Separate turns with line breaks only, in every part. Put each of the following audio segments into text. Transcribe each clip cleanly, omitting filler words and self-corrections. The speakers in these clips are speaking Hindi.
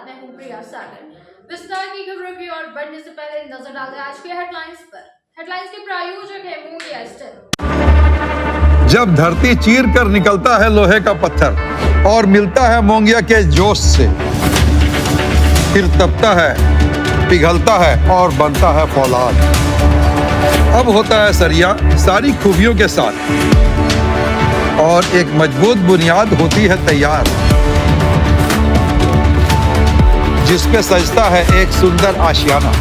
साथ मैं हूं प्रिया सागर। विस्तार की खबरों की ओर बढ़ने से पहले नजर डालते हैं आज के हेडलाइंस पर। हेडलाइंस के प्रायोजक है मोंगिया स्टील।
जब धरती चीर कर निकलता है लोहे का पत्थर और मिलता है मोंगिया के जोश से, फिर तपता है, पिघलता है और बनता है फौलाद। अब होता है सरिया सारी खूबियों के साथ और एक मजबूत बुनियाद होती है तैयार, जिस पे सजता है एक सुंदर आशियाना।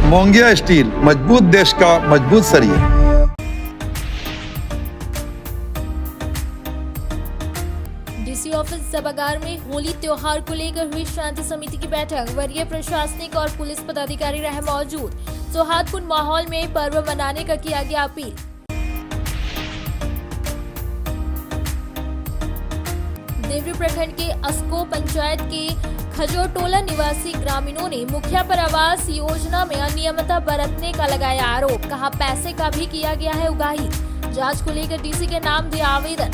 मोंगिया स्टील, मजबूत देश का मजबूत सरिया।
डीसी ऑफिस सभागार में होली त्योहार को लेकर हुई शांति समिति की बैठक। वरीय प्रशासनिक और पुलिस पदाधिकारी रहे मौजूद। सौहार्दपूर्ण माहौल में पर्व मनाने का किया गया अपील। देवरी प्रखंड के अस्को पंचायत के खजोटोला निवासी ग्रामीणों ने मुखिया पर आवास योजना में अनियमितता बरतने का लगाया आरोप। कहा पैसे का भी किया गया है उगाही। जांच को लेकर डीसी के नाम दिया आवेदन।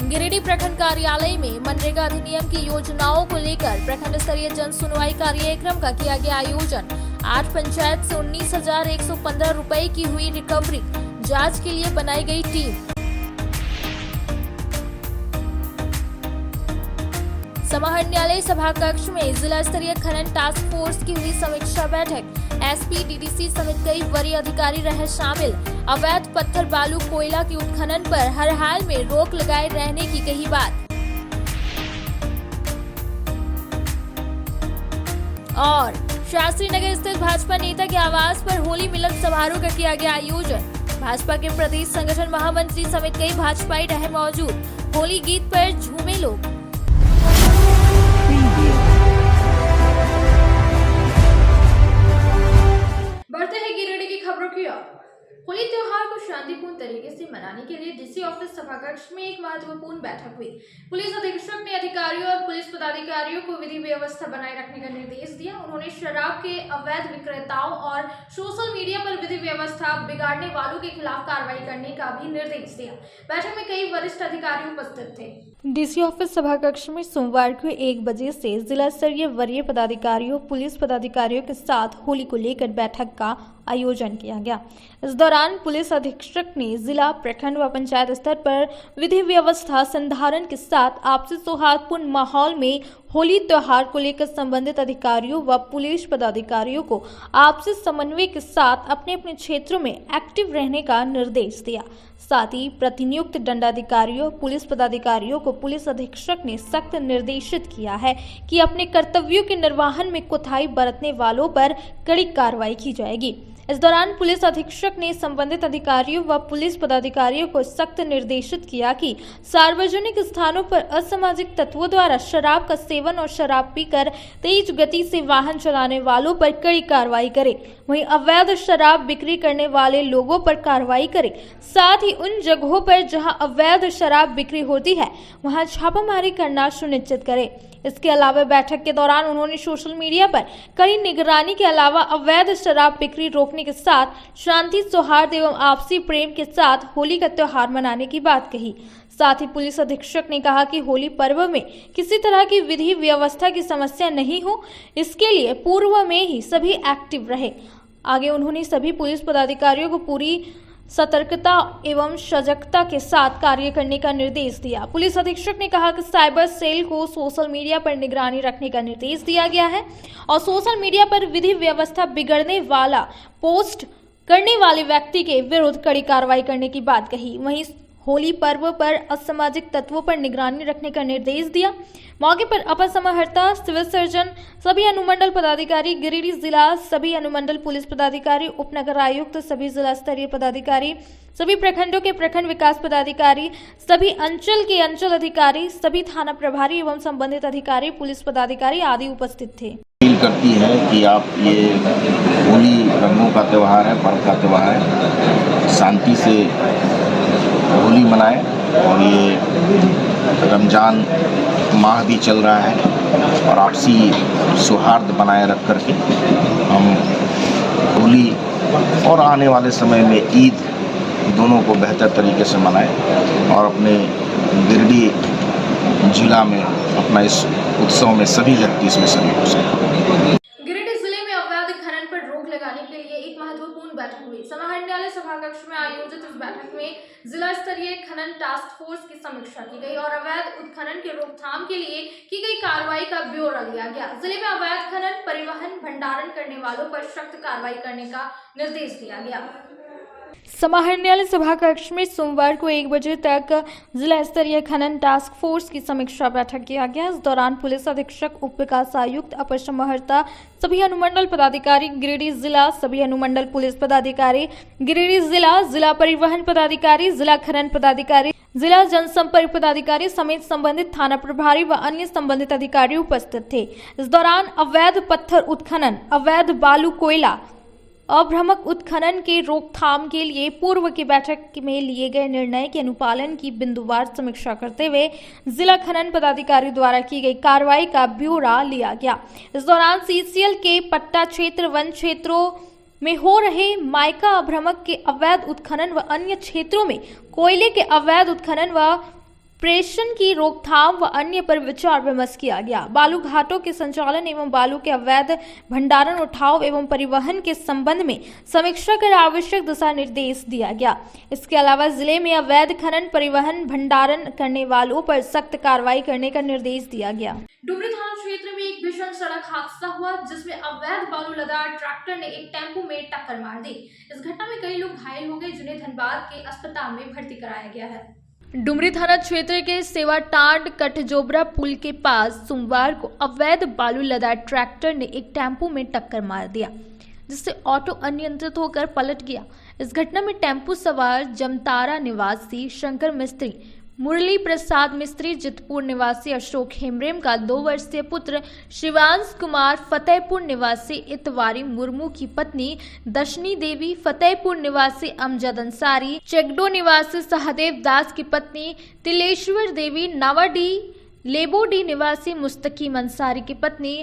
गिरिडीह प्रखंड कार्यालय में मनरेगा अधिनियम की योजनाओं को लेकर प्रखंड स्तरीय जन सुनवाई कार्यक्रम का किया गया आयोजन। 8 पंचायत से 19,115 रुपए की हुई रिकवरी। जांच के लिए बनाई गई टीम। समाहरण न्यायालय सभा कक्ष में जिला स्तरीय खनन टास्क फोर्स की हुई समीक्षा बैठक। एसपी, डीडीसी समेत कई वरीय अधिकारी रहे शामिल। अवैध पत्थर बालू कोयला के उत्खनन पर हर हाल में रोक लगाए रहने की कही बात। और शास्त्री नगर स्थित भाजपा नेता के आवास पर होली मिलन समारोह का किया गया आयोजन। भाजपा के प्रदेश संगठन महामंत्री समेत कई भाजपाई रहे मौजूद। होली गीत पर झूमे लोग।
बढ़ते हैं गिरिडीह की खबरों की ओर। होली त्योहार को शांतिपूर्ण तरीके से मनाने के लिए डीसी ऑफिस सभाकक्ष में एक महत्वपूर्ण बैठक हुई। पुलिस अधीक्षक ने अधिकारियों और पुलिस पदाधिकारियों को विधि व्यवस्था बनाए रखने का निर्देश दिया। उन्होंने शराब के अवैध विक्रेताओं और सोशल मीडिया पर विधि व्यवस्था बिगाड़ने वालों के खिलाफ कार्रवाई करने का भी निर्देश दिया। बैठक में कई वरिष्ठ अधिकारी उपस्थित थे।
डीसी ऑफिस सभाकक्ष में सोमवार को 1 बजे से जिला स्तरीय वरीय पदाधिकारियों, पुलिस पदाधिकारियों के साथ होली को लेकर बैठक का आयोजन किया गया। इस दौरान पुलिस अधीक्षक ने जिला, प्रखंड व पंचायत स्तर पर विधि व्यवस्था संधारण के साथ आपसी सौहार्दपूर्ण माहौल में होली त्योहार को लेकर संबंधित अधिकारियों व पुलिस पदाधिकारियों को आपसी समन्वय के साथ अपने अपने क्षेत्रों में एक्टिव रहने का निर्देश दिया। साथ ही प्रतिनियुक्त दंडाधिकारियों, पुलिस पदाधिकारियों को पुलिस अधीक्षक ने सख्त निर्देशित किया है कि अपने कर्तव्यों के निर्वहन में कोताही बरतने वालों पर कड़ी कार्रवाई की जाएगी। इस दौरान पुलिस अधीक्षक ने संबंधित अधिकारियों व पुलिस पदाधिकारियों को सख्त निर्देशित किया कि सार्वजनिक स्थानों पर असामाजिक तत्वों द्वारा शराब का सेवन और शराब पीकर तेज गति से वाहन चलाने वालों पर कड़ी कार्रवाई करें। वहीं अवैध शराब बिक्री करने वाले लोगों पर कार्रवाई करें। साथ ही उन जगहों पर जहां अवैध शराब बिक्री होती है वहां छापामारी करना सुनिश्चित करें। इसके अलावा बैठक के दौरान उन्होंने सोशल मीडिया पर कड़ी निगरानी के अलावा अवैध शराब बिक्री रोकने के साथ शांति, सौहार्द एवं आपसी प्रेम के साथ होली का त्योहार मनाने की बात कही। साथ ही पुलिस अधीक्षक ने कहा कि होली पर्व में किसी तरह की विधि व्यवस्था की समस्या नहीं हो, इसके लिए पूर्व में ही सभी एक्टिव रहे। आगे उन्होंने सभी पुलिस पदाधिकारियों को पूरी सतर्कता एवं सजगता के साथ कार्य करने का निर्देश दिया। पुलिस अधीक्षक ने कहा कि साइबर सेल को सोशल मीडिया पर निगरानी रखने का निर्देश दिया गया है और सोशल मीडिया पर विधि व्यवस्था बिगड़ने वाला पोस्ट करने वाले व्यक्ति के विरुद्ध कड़ी कार्रवाई करने की बात कही। वहीं होली पर्व पर असामाजिक तत्वों पर निगरानी रखने का निर्देश दिया। मौके पर अपर समाहर्ता, सिविल सर्जन, सभी अनुमंडल पदाधिकारी, गिरिडीह जिला, सभी अनुमंडल पुलिस पदाधिकारी, उपनगर आयुक्त, सभी जिला स्तरीय पदाधिकारी, सभी प्रखंडों के प्रखंड विकास पदाधिकारी, सभी अंचल के अंचल अधिकारी, सभी थाना प्रभारी एवं संबंधित अधिकारी, पुलिस पदाधिकारी आदि उपस्थित थे।
अपील करती है कि आप ये होली रंगों का त्यौहार है, पर्व का त्यौहार है, शांति से होली मनाएं। और ये रमजान माह भी चल रहा है और आपसी सौहार्द बनाए रख करके हम होली और आने वाले समय में ईद दोनों को बेहतर तरीके से मनाएं और अपने गिरिडीह जिला में अपना इस उत्सव में सभी व्यक्ति इसमें शरीक हो सकें।
गिरिडीह जिले में अवैध खनन पर रोक लगाने के लिए एक महत्वपूर्ण बैठक हुई। समाहरणालय सभाकक्ष में आयोजित इस बैठक में जिला स्तरीय खनन टास्क फोर्स की समीक्षा की गई और अवैध उत्खनन के रोकथाम के लिए की गई कार्रवाई का ब्यौरा लिया गया। जिले में अवैध खनन, परिवहन, भंडारण करने वालों पर सख्त कार्रवाई करने का निर्देश दिया गया।
समाहरणालय सभाकक्ष में सोमवार को 1 बजे तक जिला स्तरीय खनन टास्क फोर्स की समीक्षा बैठक किया गया। इस दौरान पुलिस अधीक्षक, उप विकास आयुक्त, अपर समाहर्ता, सभी अनुमंडल पदाधिकारी गिरिडीह जिला, सभी अनुमंडल पुलिस पदाधिकारी गिरिडीह जिला, जिला परिवहन पदाधिकारी, जिला खनन पदाधिकारी, जिला जनसंपर्क पदाधिकारी समेत संबंधित थाना प्रभारी व अन्य संबंधित अधिकारी उपस्थित थे। इस दौरान अवैध पत्थर उत्खनन, अवैध बालू कोयला, अभ्रमक उत्खनन के रोकथाम के लिए पूर्व की बैठक में लिए गए निर्णय के अनुपालन की बिंदुवार समीक्षा करते हुए जिला खनन पदाधिकारी द्वारा की गई कार्रवाई का ब्यौरा लिया गया। इस दौरान सीसीएल के पट्टा क्षेत्र, वन क्षेत्रों में हो रहे माइका अभ्रमक के अवैध उत्खनन व अन्य क्षेत्रों में कोयले के अवैध उत्खनन व प्रेषण की रोकथाम व अन्य पर विचार विमर्श किया गया। बालू घाटों के संचालन एवं बालू के अवैध भंडारण, उठाव एवं परिवहन के संबंध में समीक्षा कर आवश्यक दिशा निर्देश दिया गया। इसके अलावा जिले में अवैध खनन, परिवहन, भंडारण करने वालों पर सख्त कार्रवाई करने का निर्देश दिया गया।
डुमरी थाना क्षेत्र में एक भीषण सड़क हादसा हुआ जिसमें अवैध बालू लदा ट्रैक्टर ने एक टेम्पो में टक्कर मार दी। इस घटना में कई लोग घायल हो गए जिन्हें धनबाद के अस्पताल में भर्ती कराया गया है। डुमरी थाना क्षेत्र के सेवाटांड कटजोबरा पुल के पास सोमवार को अवैध बालू लदा ट्रैक्टर ने एक टेम्पो में टक्कर मार दिया जिससे ऑटो अनियंत्रित होकर पलट गया। इस घटना में टेम्पो सवार जमतारा निवासी शंकर मिस्त्री, मुरली प्रसाद मिस्त्री, जितपुर निवासी अशोक हेम्ब्रेम का 2 वर्षीय पुत्र शिवांश कुमार, फतेहपुर निवासी इतवारी मुर्मू की पत्नी दशनी देवी, फतेहपुर निवासी अमजद अंसारी, चेगडो निवासी सहदेव दास की पत्नी तिलेश्वर देवी, नावाडी लेबोडी निवासी मुस्तकीम अंसारी की पत्नी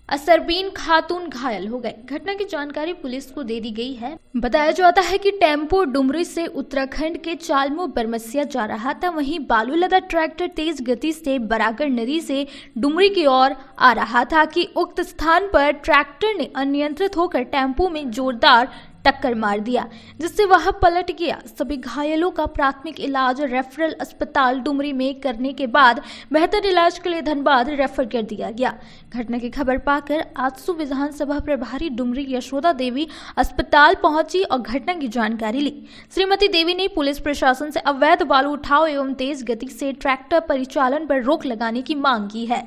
असरबीन खातून घायल हो गए। घटना की जानकारी पुलिस को दे दी गई है। बताया जाता है कि टेम्पो डुमरी से उत्तराखंड के चालमो बरमसिया जा रहा था, वहीं बालू लदा ट्रैक्टर तेज गति से बराकर नदी से डुमरी की ओर आ रहा था कि उक्त स्थान पर ट्रैक्टर ने अनियंत्रित होकर टेम्पो में जोरदार टक्कर मार दिया जिससे वह पलट गया। सभी घायलों का प्राथमिक इलाज रेफरल अस्पताल डुमरी में करने के बाद बेहतर इलाज के लिए धनबाद रेफर कर दिया गया। घटना की खबर पाकर आजसू विधानसभा प्रभारी डुमरी यशोदा देवी अस्पताल पहुंची और घटना की जानकारी ली। श्रीमती देवी ने पुलिस प्रशासन से अवैध बालू उठाव एवं तेज गति से ट्रैक्टर परिचालन पर रोक लगाने की मांग की है।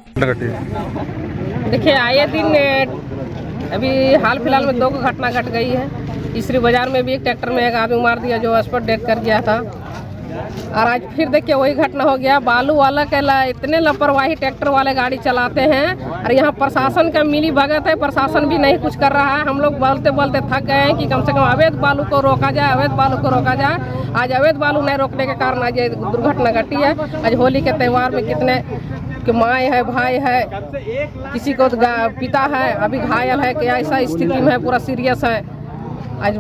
देखिए, आए दिन अभी हाल फिलहाल में 2 घटना घट गई है। तीसरी बाजार में भी एक ट्रैक्टर में एक आदमी मार दिया जो स्पॉट डेथ कर गया था, और आज फिर देखिए वही घटना हो गया। बालू वाला के इतने लापरवाही ट्रैक्टर वाले गाड़ी चलाते हैं और यहाँ प्रशासन का मिली भगत है, प्रशासन भी नहीं कुछ कर रहा है। हम लोग बोलते बोलते थक गए हैं कि कम से कम अवैध बालू को रोका जाए, अवैध बालू को रोका जाए। आज अवैध बालू नहीं रोकने के कारण आज ये दुर्घटना घटी है। आज होली के त्यौहार में कितने कि माँ है, भाई है, किसी को पिता है अभी घायल है, कि ऐसा स्थिति में है, पूरा सीरियस है। आज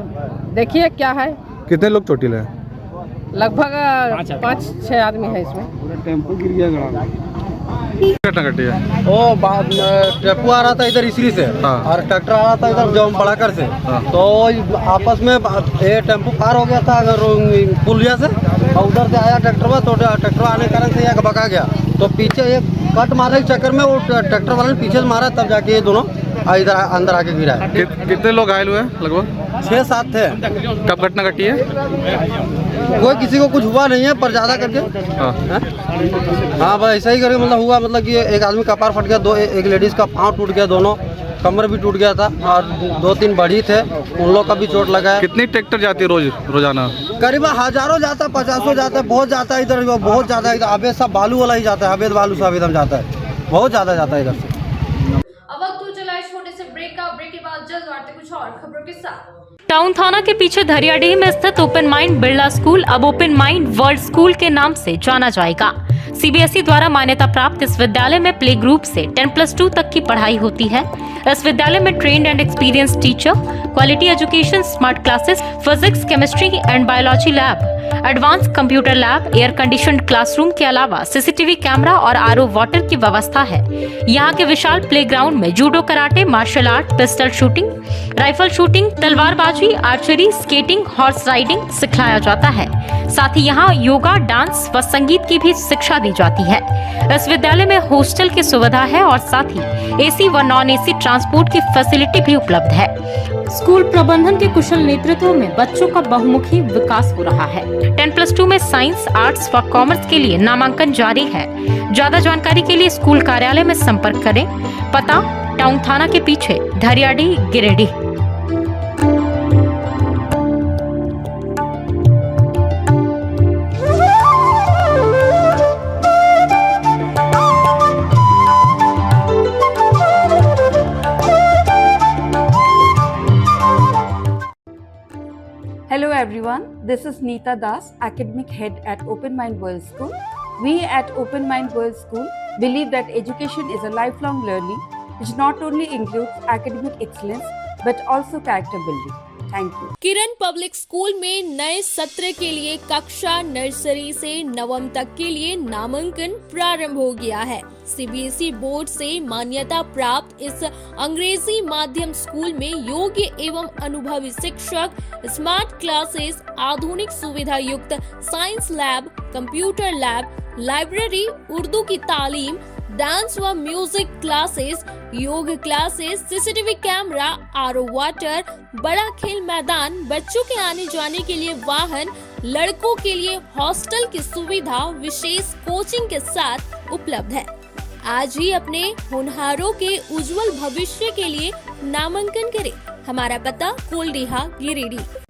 देखिए क्या है।
कितने लोग चोटिल है?
लगभग 5-6 आदमी है इसमें।
टेम्पो गिर गया। घटना घटी है।
वो टेम्पो आ रहा था इधर इसरी से,
हाँ।
और ट्रैक्टर आ रहा था इधर जम बड़ाकर से,
हाँ।
तो आपस में ये टेम्पो पार हो गया था पुलिया से, और उधर से आया ट्रैक्टर में, तो ट्रैक्टर आने के कारण से यहाँ भगा गया। तो पीछे एक कट मारने के चक्कर में वो ट्रैक्टर वाले ने पीछे से मारा, तब जाके ये दोनों इधर अंदर आके गिरा है।
कितने लोग घायल हुए? लगभग
6-7 थे।
कब घटना घटी है?
कोई किसी को कुछ हुआ नहीं है, पर ज्यादा करके हाँ बस ऐसा ही करके मतलब हुआ, मतलब कि एक आदमी का कपार फट गया, एक लेडीज का पाँव टूट गया, दोनों कमर भी टूट गया था, और 2-3 बढ़ी थे, उन लोग का भी चोट लगा है।
कितनी ट्रैक्टर जाती है रोजाना?
करीब हजारों जाता है, 50 जाता है, बहुत जाता है इधर, बहुत ज्यादा है। अवैध सब बालू वाला ही जाता है, अवैध बालू सब एकदम जाता है, बहुत ज्यादा जाता है इधर से।
अब वक्त हो चला है छोटे से ब्रेक का। ब्रेक के बाद जल्द आते कुछ और खबरों के साथ।
टाउन थाना के पीछे धरियाडीह में स्थित ओपन माइंड बिरला स्कूल अब ओपन माइंड वर्ल्ड स्कूल के नाम से जाना जाएगा। सीबीएसई द्वारा मान्यता प्राप्त इस विद्यालय में प्ले ग्रुप से 10+2 तक की पढ़ाई होती है। इस विद्यालय में trained and experience teacher, quality education, smart classes, physics, chemistry and biology lab, advance computer lab, air conditioned classroom के अलावा सीसीटीवी कैमरा और आरओ वाटर की व्यवस्था है। यहाँ के विशाल प्लेग्राउंड में judo, karate, martial art, pistol shooting, rifle shooting, तलवारबाजी, आर्चरी, स्केटिंग, हॉर्स राइडिंग सिखाया जाता है। साथ ही यहाँ योगा, डांस व संगीत की भी शिक्षा दी जाती है। इस विद्यालय में हॉस्टल की सुविधा है और साथ ही एसी व नॉन एसी ट्रांसपोर्ट की फैसिलिटी भी उपलब्ध है। स्कूल प्रबंधन के कुशल नेतृत्व में बच्चों का बहुमुखी विकास हो रहा है। 10+2 में साइंस, आर्ट्स व कॉमर्स के लिए नामांकन जारी है। ज्यादा जानकारी के लिए स्कूल कार्यालय में संपर्क करें। पता टाउन थाना के पीछे, धरियाडीह, Giridih.
Hello everyone, this is Neeta Das, Academic Head at Open Mind World School. We at Open Mind World School believe that education is a lifelong learning which not only includes academic excellence but also character building. Thank you.
Kiran public school में नए सत्र के लिए कक्षा नर्सरी से नवम तक के लिए नामांकन प्रारंभ हो गया है। सीबीएसई बोर्ड से मान्यता प्राप्त इस अंग्रेजी माध्यम स्कूल में योग्य एवं अनुभवी शिक्षक, स्मार्ट क्लासेस, आधुनिक सुविधा युक्त science lab, computer lab, library, Urdu की तालीम, डांस व म्यूजिक क्लासेस, योग classes, CCTV camera, RO water, बड़ा खेल मैदान, बच्चों के आने जाने के लिए वाहन, लड़कों के लिए हॉस्टल की सुविधा विशेष कोचिंग के साथ उपलब्ध है। आज ही अपने होनहारों के उज्जवल भविष्य के लिए नामांकन करें। हमारा पता कोलडीहा, गिरिडीह।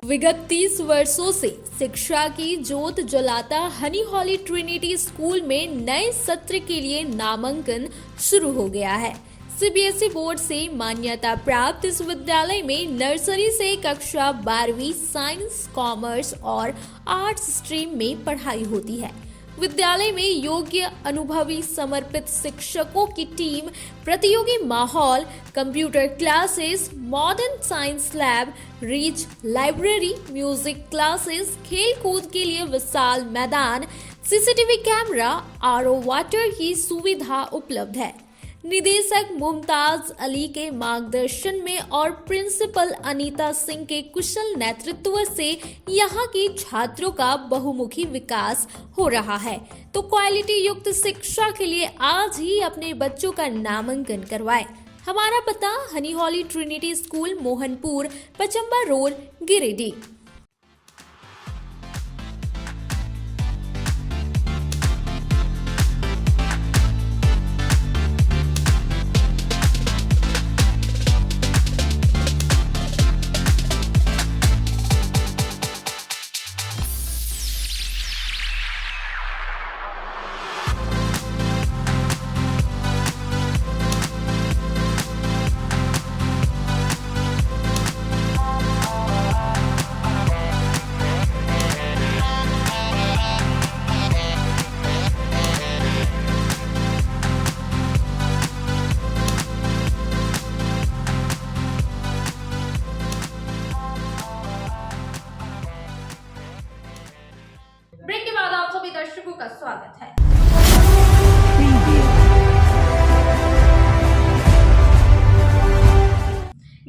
विगत 30 वर्षों से शिक्षा की ज्योत जलाता हनी हॉली ट्रिनिटी स्कूल में नए सत्र के लिए नामांकन शुरू हो गया है। सीबीएसई बोर्ड से मान्यता प्राप्त इस विद्यालय में नर्सरी से कक्षा 12वीं साइंस, कॉमर्स और आर्ट्स स्ट्रीम में पढ़ाई होती है। विद्यालय में योग्य, अनुभवी, समर्पित शिक्षकों की टीम, प्रतियोगी माहौल, computer classes, modern science lab, rich library, music classes, खेल कूद के लिए विशाल मैदान, सीसीटीवी कैमरा, आरओ वाटर की सुविधा उपलब्ध है। निदेशक मुमताज अली के मार्गदर्शन में और प्रिंसिपल अनीता सिंह के कुशल नेतृत्व से यहाँ के छात्रों का बहुमुखी विकास हो रहा है। तो क्वालिटी युक्त शिक्षा के लिए आज ही अपने बच्चों का नामांकन करवाएं। हमारा पता honey holy trinity school, Mohanpur, Pachamba road, Giridih. Break के बाद आप सभी दर्शकों का स्वागत है।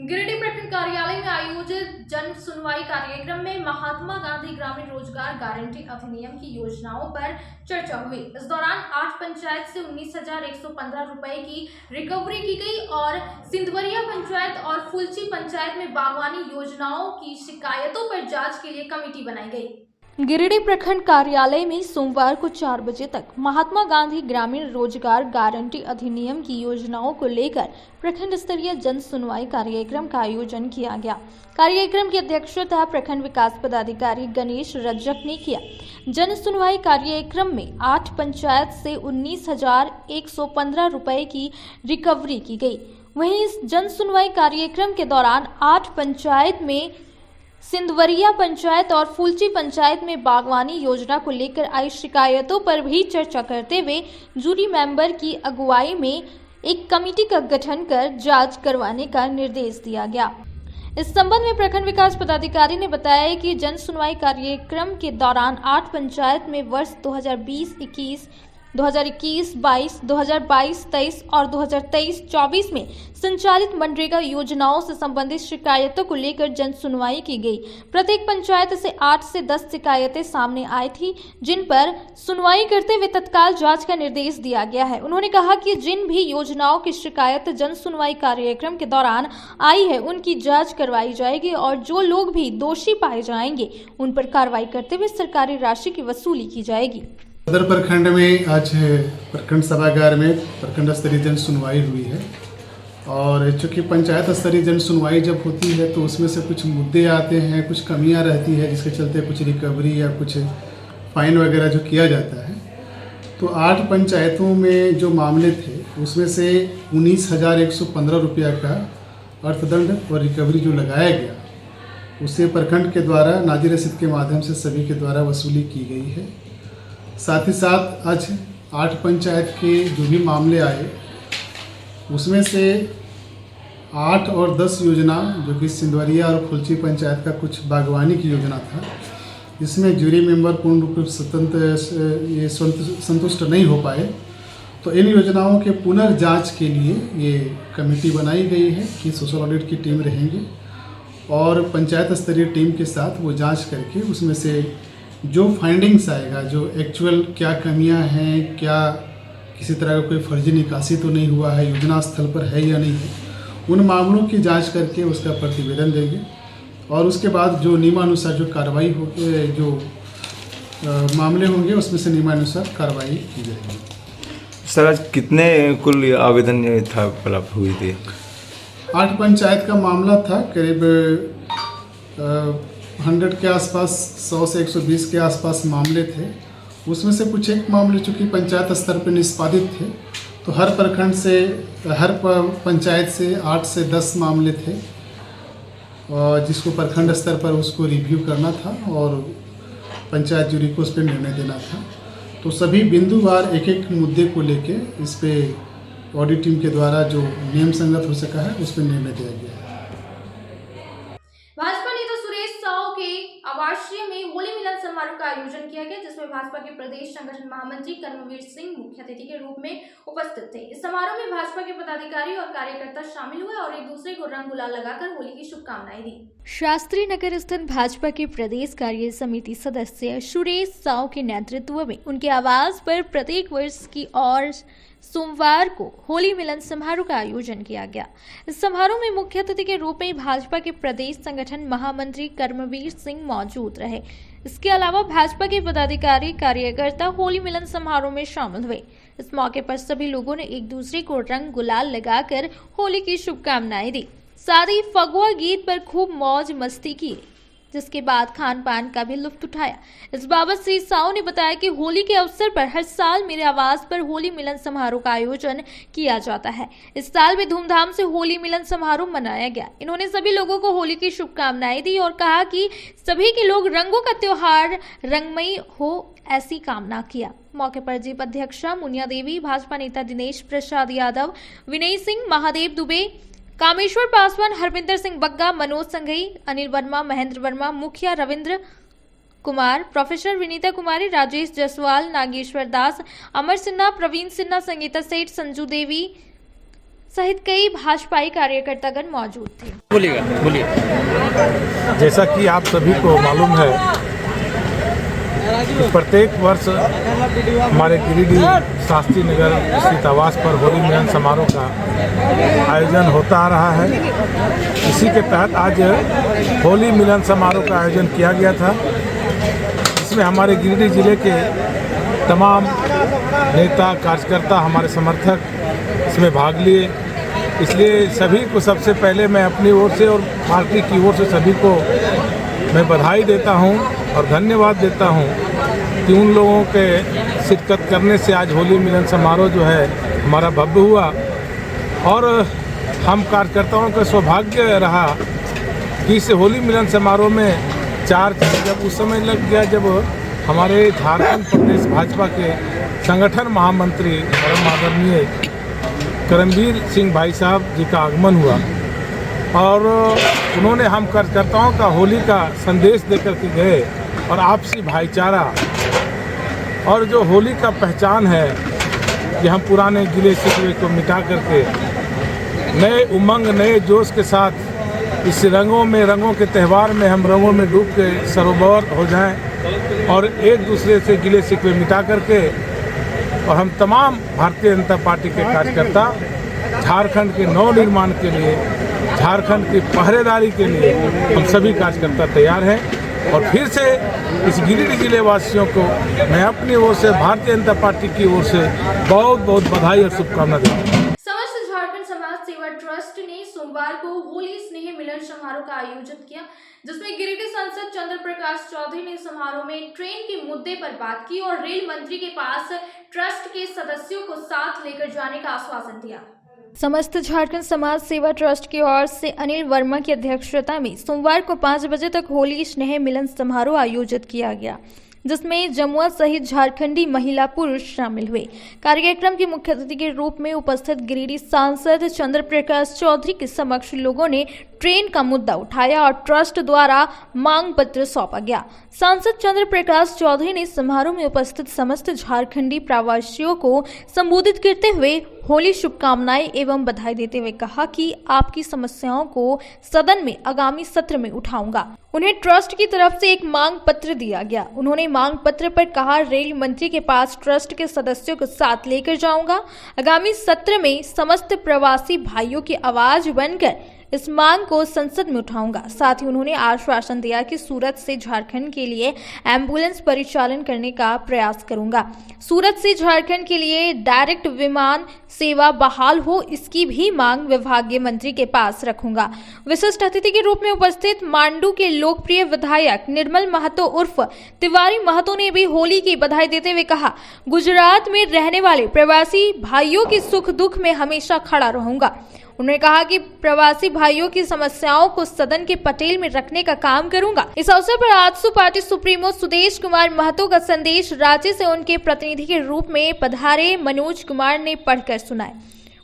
गिरिडीह प्रखंड कार्यालय में आयोजित जन सुनवाई कार्यक्रम में महात्मा गांधी ग्रामीण रोजगार गारंटी अधिनियम की योजनाओं पर चर्चा हुई। इस दौरान 8 पंचायत से 19,115 रुपए की रिकवरी की गई और सिंधवरिया पंचायत और फुलची पंचायत में बागवानी योजनाओं की शिकायतों पर जांच के लिए कमेटी बनाई गई।
गिरिडीह प्रखंड कार्यालय में सोमवार को 4 बजे तक महात्मा गांधी ग्रामीण रोजगार गारंटी अधिनियम की योजनाओं को लेकर प्रखंड स्तरीय जन सुनवाई कार्यक्रम का आयोजन किया गया। कार्यक्रम की अध्यक्षता प्रखंड विकास पदाधिकारी गणेश रजक ने किया। जन सुनवाई कार्यक्रम में 8 पंचायत से 19,115 रुपए की रिकवरी की गई। वहीं इस जन सुनवाई कार्यक्रम के दौरान 8 पंचायत में सिंधवरिया पंचायत और फुलची पंचायत में बागवानी योजना को लेकर आई शिकायतों पर भी चर्चा करते हुए जूरी मेंबर की अगुवाई में एक कमेटी का गठन कर जांच करवाने का निर्देश दिया गया। इस संबंध में प्रखंड विकास पदाधिकारी ने बताया कि जन सुनवाई कार्यक्रम के दौरान 8 पंचायत में वर्ष 2020-21, 2021-22, 2022-23 और 2023-24 में संचालित मनरेगा योजनाओं से संबंधित शिकायतों को लेकर जन सुनवाई की गई। प्रत्येक पंचायत से 8 से 10 शिकायतें सामने आई थी, जिन पर सुनवाई करते हुए तत्काल जांच का निर्देश दिया गया है। उन्होंने कहा कि जिन भी योजनाओं की शिकायत जन सुनवाई कार्यक्रम के दौरान आई है, उनकी जाँच करवाई जाएगी और जो लोग भी दोषी पाए जाएंगे उन पर कार्रवाई करते हुए सरकारी राशि की वसूली की जाएगी।
सदर प्रखंड में आज प्रखंड सभागार में प्रखंड स्तरीय जन सुनवाई हुई है और चूँकि पंचायत स्तरीय जन सुनवाई जब होती है तो उसमें से कुछ मुद्दे आते हैं, कुछ कमियां रहती है, जिसके चलते कुछ रिकवरी या कुछ फाइन वगैरह जो किया जाता है। तो 8 पंचायतों में जो मामले थे उसमें से 19,115 रुपया का अर्थदंड और रिकवरी जो लगाया गया उसे प्रखंड के द्वारा नाज़िर रसीद के माध्यम से सभी के द्वारा वसूली की गई है। साथ ही साथ आज 8 पंचायत के जो भी मामले आए उसमें से 8 और 10 योजना जो कि सिंधवरिया और फुलची पंचायत का कुछ बागवानी की योजना था, इसमें जूरी मेंबर पूर्ण रूप से संतुष्ट नहीं हो पाए, तो इन योजनाओं के पुनर्जांच के लिए ये कमेटी बनाई गई है कि सोशल ऑडिट की टीम रहेंगी और पंचायत स्तरीय टीम के साथ वो जाँच करके उसमें से जो फाइंडिंग्स आएगा, जो एक्चुअल क्या कमियां हैं, क्या किसी तरह का कोई फर्जी निकासी तो नहीं हुआ है, योजना स्थल पर है या नहीं है, उन मामलों की जांच करके उसका प्रतिवेदन देंगे और उसके बाद जो नियमानुसार जो कार्रवाई होगी, जो मामले होंगे उसमें से नियमानुसार कार्रवाई की जाएगी।
सर आज कितने कुल आवेदन था प्राप्त हुई थी?
8 पंचायत का मामला था, करीब 100 के आसपास, 100 से 120 के आसपास मामले थे। उसमें से कुछ एक मामले चूँकि पंचायत स्तर पर निष्पादित थे, तो हर प्रखंड से, हर पंचायत से 8 से 10 मामले थे और जिसको प्रखंड स्तर पर उसको रिव्यू करना था और पंचायत जूरी को उस पर निर्णय देना था। तो सभी बिंदुवार एक एक मुद्दे को लेके इस पे ऑडिट टीम के द्वारा जो नियम संगत हो सका है उस पर निर्णय दिया गया है।
भाजपा नेता सुरेश साव के आवासीय में होली मिलन समारोह का आयोजन किया गया, जिसमें भाजपा के प्रदेश संगठन महामंत्री कर्मवीर सिंह मुख्य अतिथि के रूप में उपस्थित थे। इस समारोह में भाजपा के पदाधिकारी और कार्यकर्ता शामिल हुए और एक दूसरे को रंग गुलाल लगाकर होली की शुभकामनाएं दी।
शास्त्री नगर स्थित भाजपा के प्रदेश कार्य समिति सदस्य सुरेश साव के नेतृत्व में उनके आवास पर प्रत्येक वर्ष की और सोमवार को होली मिलन समारोह का आयोजन किया गया। इस समारोह में मुख्य अतिथि के रूप में भाजपा के प्रदेश संगठन महामंत्री कर्मवीर सिंह मौजूद रहे। इसके अलावा भाजपा के पदाधिकारी कार्यकर्ता होली मिलन समारोह में शामिल हुए। इस मौके पर सभी लोगों ने एक दूसरे को रंग गुलाल लगाकर होली की शुभकामनाएं दी। साथ ही फगुआ गीत पर खूब मौज मस्ती की, जिसके बाद खान पान का भी लुत्फ उठाया। इस बाबत श्री साव ने बताया कि होली के अवसर पर हर साल मेरे आवास पर होली मिलन समारोह का आयोजन किया जाता है। इस साल भी धूमधाम से होली मिलन समारोह मनाया गया। इन्होंने सभी लोगों को होली की शुभकामनाएं दी और कहा कि सभी के लोग रंगों का त्योहार रंगमयी हो, ऐसी कामना किया। मौके पर जीप अध्यक्षा मुनिया देवी, भाजपा नेता दिनेश प्रसाद यादव, विनय सिंह, महादेव दुबे, कामेश्वर पासवान, हरविंदर सिंह बग्गा, मनोज संघई, अनिल वर्मा, महेंद्र वर्मा, मुखिया रविंद्र कुमार, प्रोफेसर विनीता कुमारी, राजेश जसवाल, नागेश्वर दास, अमर सिन्हा, प्रवीण सिन्हा, संगीता सेठ, संजू देवी सहित कई भाजपाई कार्यकर्तागण मौजूद थे।
बोलिए। जैसा कि आप सभी को मालूम है कि प्रत्येक वर्ष हमारे गिरिडीह शास्त्री नगर स्थित आवास पर होली मिलन समारोह का आयोजन होता आ रहा है। इसी के तहत आज होली मिलन समारोह का आयोजन किया गया था, इसमें हमारे गिरिडीह जिले के तमाम नेता कार्यकर्ता हमारे समर्थक इसमें भाग लिए। इसलिए सभी को सबसे पहले मैं अपनी ओर से और पार्टी की ओर से सभी को मैं बधाई देता हूं और धन्यवाद देता हूं कि उन लोगों के शिरकत करने से आज होली मिलन समारोह जो है हमारा भव्य हुआ। और हम कार्यकर्ताओं का सौभाग्य रहा कि इस होली मिलन समारोह में जब उस समय लग गया जब हमारे झारखंड प्रदेश भाजपा के संगठन महामंत्री परम आदरणीय करमवीर सिंह भाई साहब जी का आगमन हुआ और उन्होंने हम कार्यकर्ताओं का होली का संदेश देकर के गए और आपसी भाईचारा और जो होली का पहचान है कि हम पुराने गिले शिकवे को मिटा करके नए उमंग नए जोश के साथ इस रंगों के त्यौहार में हम रंगों में डूब के सरोवर हो जाएं और एक दूसरे से गिले शिकवे मिटा करके और हम तमाम भारतीय जनता पार्टी के कार्यकर्ता झारखंड के नवनिर्माण के लिए झारखंड की पहरेदारी के लिए हम सभी कार्यकर्ता तैयार हैं। और फिर से इस गिरिडीह जिले वासियों को मैं अपनी ओर से भारतीय जनता पार्टी की ओर से बहुत बहुत बधाई और शुभकामना देता हूँ।
समस्त झारखंड समाज सेवा ट्रस्ट ने सोमवार को होली स्नेह मिलन समारोह का आयोजित किया, जिसमें गिरिडीह सांसद चंद्र प्रकाश चौधरी ने समारोह में ट्रेन के मुद्दे पर बात की और रेल मंत्री के पास ट्रस्ट के सदस्यों को साथ लेकर जाने का आश्वासन दिया।
समस्त झारखंड समाज सेवा ट्रस्ट की ओर से अनिल वर्मा की अध्यक्षता में सोमवार को 5 बजे तक होली स्नेह मिलन समारोह आयोजित किया गया, जिसमें जमुआ सहित झारखंडी महिला पुरुष शामिल हुए। कार्यक्रम के मुख्य अतिथि के रूप में उपस्थित गिरिडीह सांसद चंद्र प्रकाश चौधरी के समक्ष लोगों ने ट्रेन का मुद्दा उठाया और ट्रस्ट द्वारा मांग पत्र सौंपा गया। सांसद चंद्र प्रकाश चौधरी ने समारोह में उपस्थित समस्त झारखंडी प्रवासियों को संबोधित करते हुए होली शुभकामनाएं एवं बधाई देते हुए कहा कि आपकी समस्याओं को सदन में आगामी सत्र में उठाऊंगा। उन्हें ट्रस्ट की तरफ से एक मांग पत्र दिया गया। उन्होंने मांग पत्र पर कहा, रेल मंत्री के पास ट्रस्ट के सदस्यों को साथ लेकर जाऊंगा। आगामी सत्र में समस्त प्रवासी भाइयों की आवाज बनकर इस मांग को संसद में उठाऊंगा। साथ ही उन्होंने आश्वासन दिया कि सूरत से झारखंड के लिए एम्बुलेंस परिचालन करने का प्रयास करूंगा। सूरत से झारखंड के लिए डायरेक्ट विमान सेवा बहाल हो, इसकी भी मांग विभागीय मंत्री के पास रखूंगा। विशिष्ट अतिथि के रूप में उपस्थित मांडू के लोकप्रिय विधायक निर्मल महतो उर्फ तिवारी महतो ने भी होली की बधाई देते हुए कहा, गुजरात में रहने वाले प्रवासी भाइयों की सुख दुख में हमेशा खड़ा रहूंगा। उन्होंने कहा कि प्रवासी भाइयों की समस्याओं को सदन के पटेल में रखने का काम करूंगा। इस अवसर पर आजसू पार्टी सुप्रीमो सुदेश कुमार महतो का संदेश रांची से उनके प्रतिनिधि के रूप में पधारे मनोज कुमार ने पढ़कर सुनाए।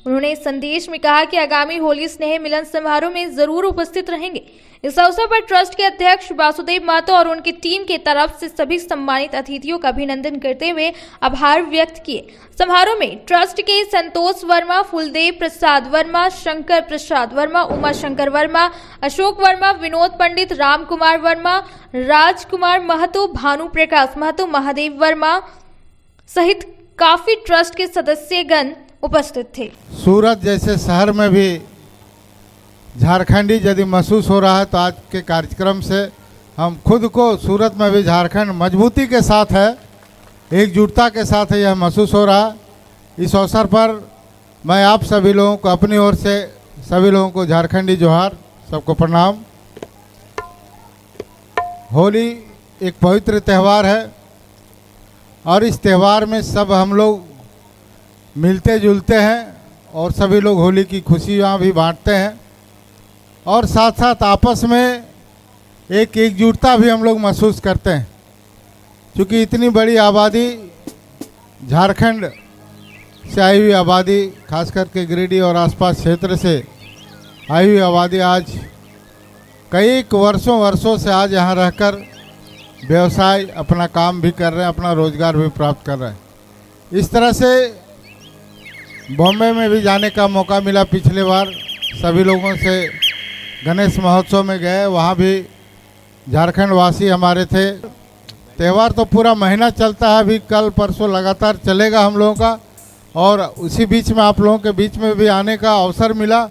उन्होंने संदेश में कहा कि आगामी होली स्नेह मिलन समारोह में जरूर उपस्थित रहेंगे। इस अवसर पर ट्रस्ट के अध्यक्ष वासुदेव महतो और उनकी टीम के तरफ से सभी सम्मानित अतिथियों का अभिनंदन करते हुए आभार व्यक्त किए। समारोह में ट्रस्ट के संतोष वर्मा, फुलदेव प्रसाद वर्मा, शंकर प्रसाद वर्मा, उमा शंकर वर्मा, अशोक वर्मा, विनोद पंडित, राम कुमार वर्मा, राजकुमार महतो, भानु प्रकाश महतो, महादेव वर्मा सहित काफी ट्रस्ट के सदस्यगण उपस्थित थे।
सूरत जैसे शहर में भी झारखंडी यदि महसूस हो रहा है तो आज के कार्यक्रम से हम खुद को सूरत में भी झारखंड मजबूती के साथ है, एकजुटता के साथ है, यह महसूस हो रहा है। इस अवसर पर मैं आप सभी लोगों को अपनी ओर से सभी लोगों को झारखंडी जोहार, सबको प्रणाम। होली एक पवित्र त्यौहार है और इस त्यौहार में सब हम लोग मिलते जुलते हैं और सभी लोग होली की खुशियाँ भी बांटते हैं और साथ साथ आपस में एक एकजुटता भी हम लोग महसूस करते हैं। क्योंकि इतनी बड़ी आबादी, झारखंड से आई हुई आबादी, खास करके गिरिडीह और आसपास क्षेत्र से आई हुई आबादी आज कई वर्षों से आज यहाँ रहकर व्यवसाय अपना काम भी कर रहे हैं, अपना रोजगार भी प्राप्त कर रहे हैं। इस तरह से बॉम्बे में भी जाने का मौका मिला। पिछले बार सभी लोगों से गणेश महोत्सव में गए, वहाँ भी झारखंड वासी हमारे थे। त्यौहार तो पूरा महीना चलता है, अभी कल परसों लगातार चलेगा हम लोगों का। और उसी बीच में आप लोगों के बीच में भी आने का अवसर मिला।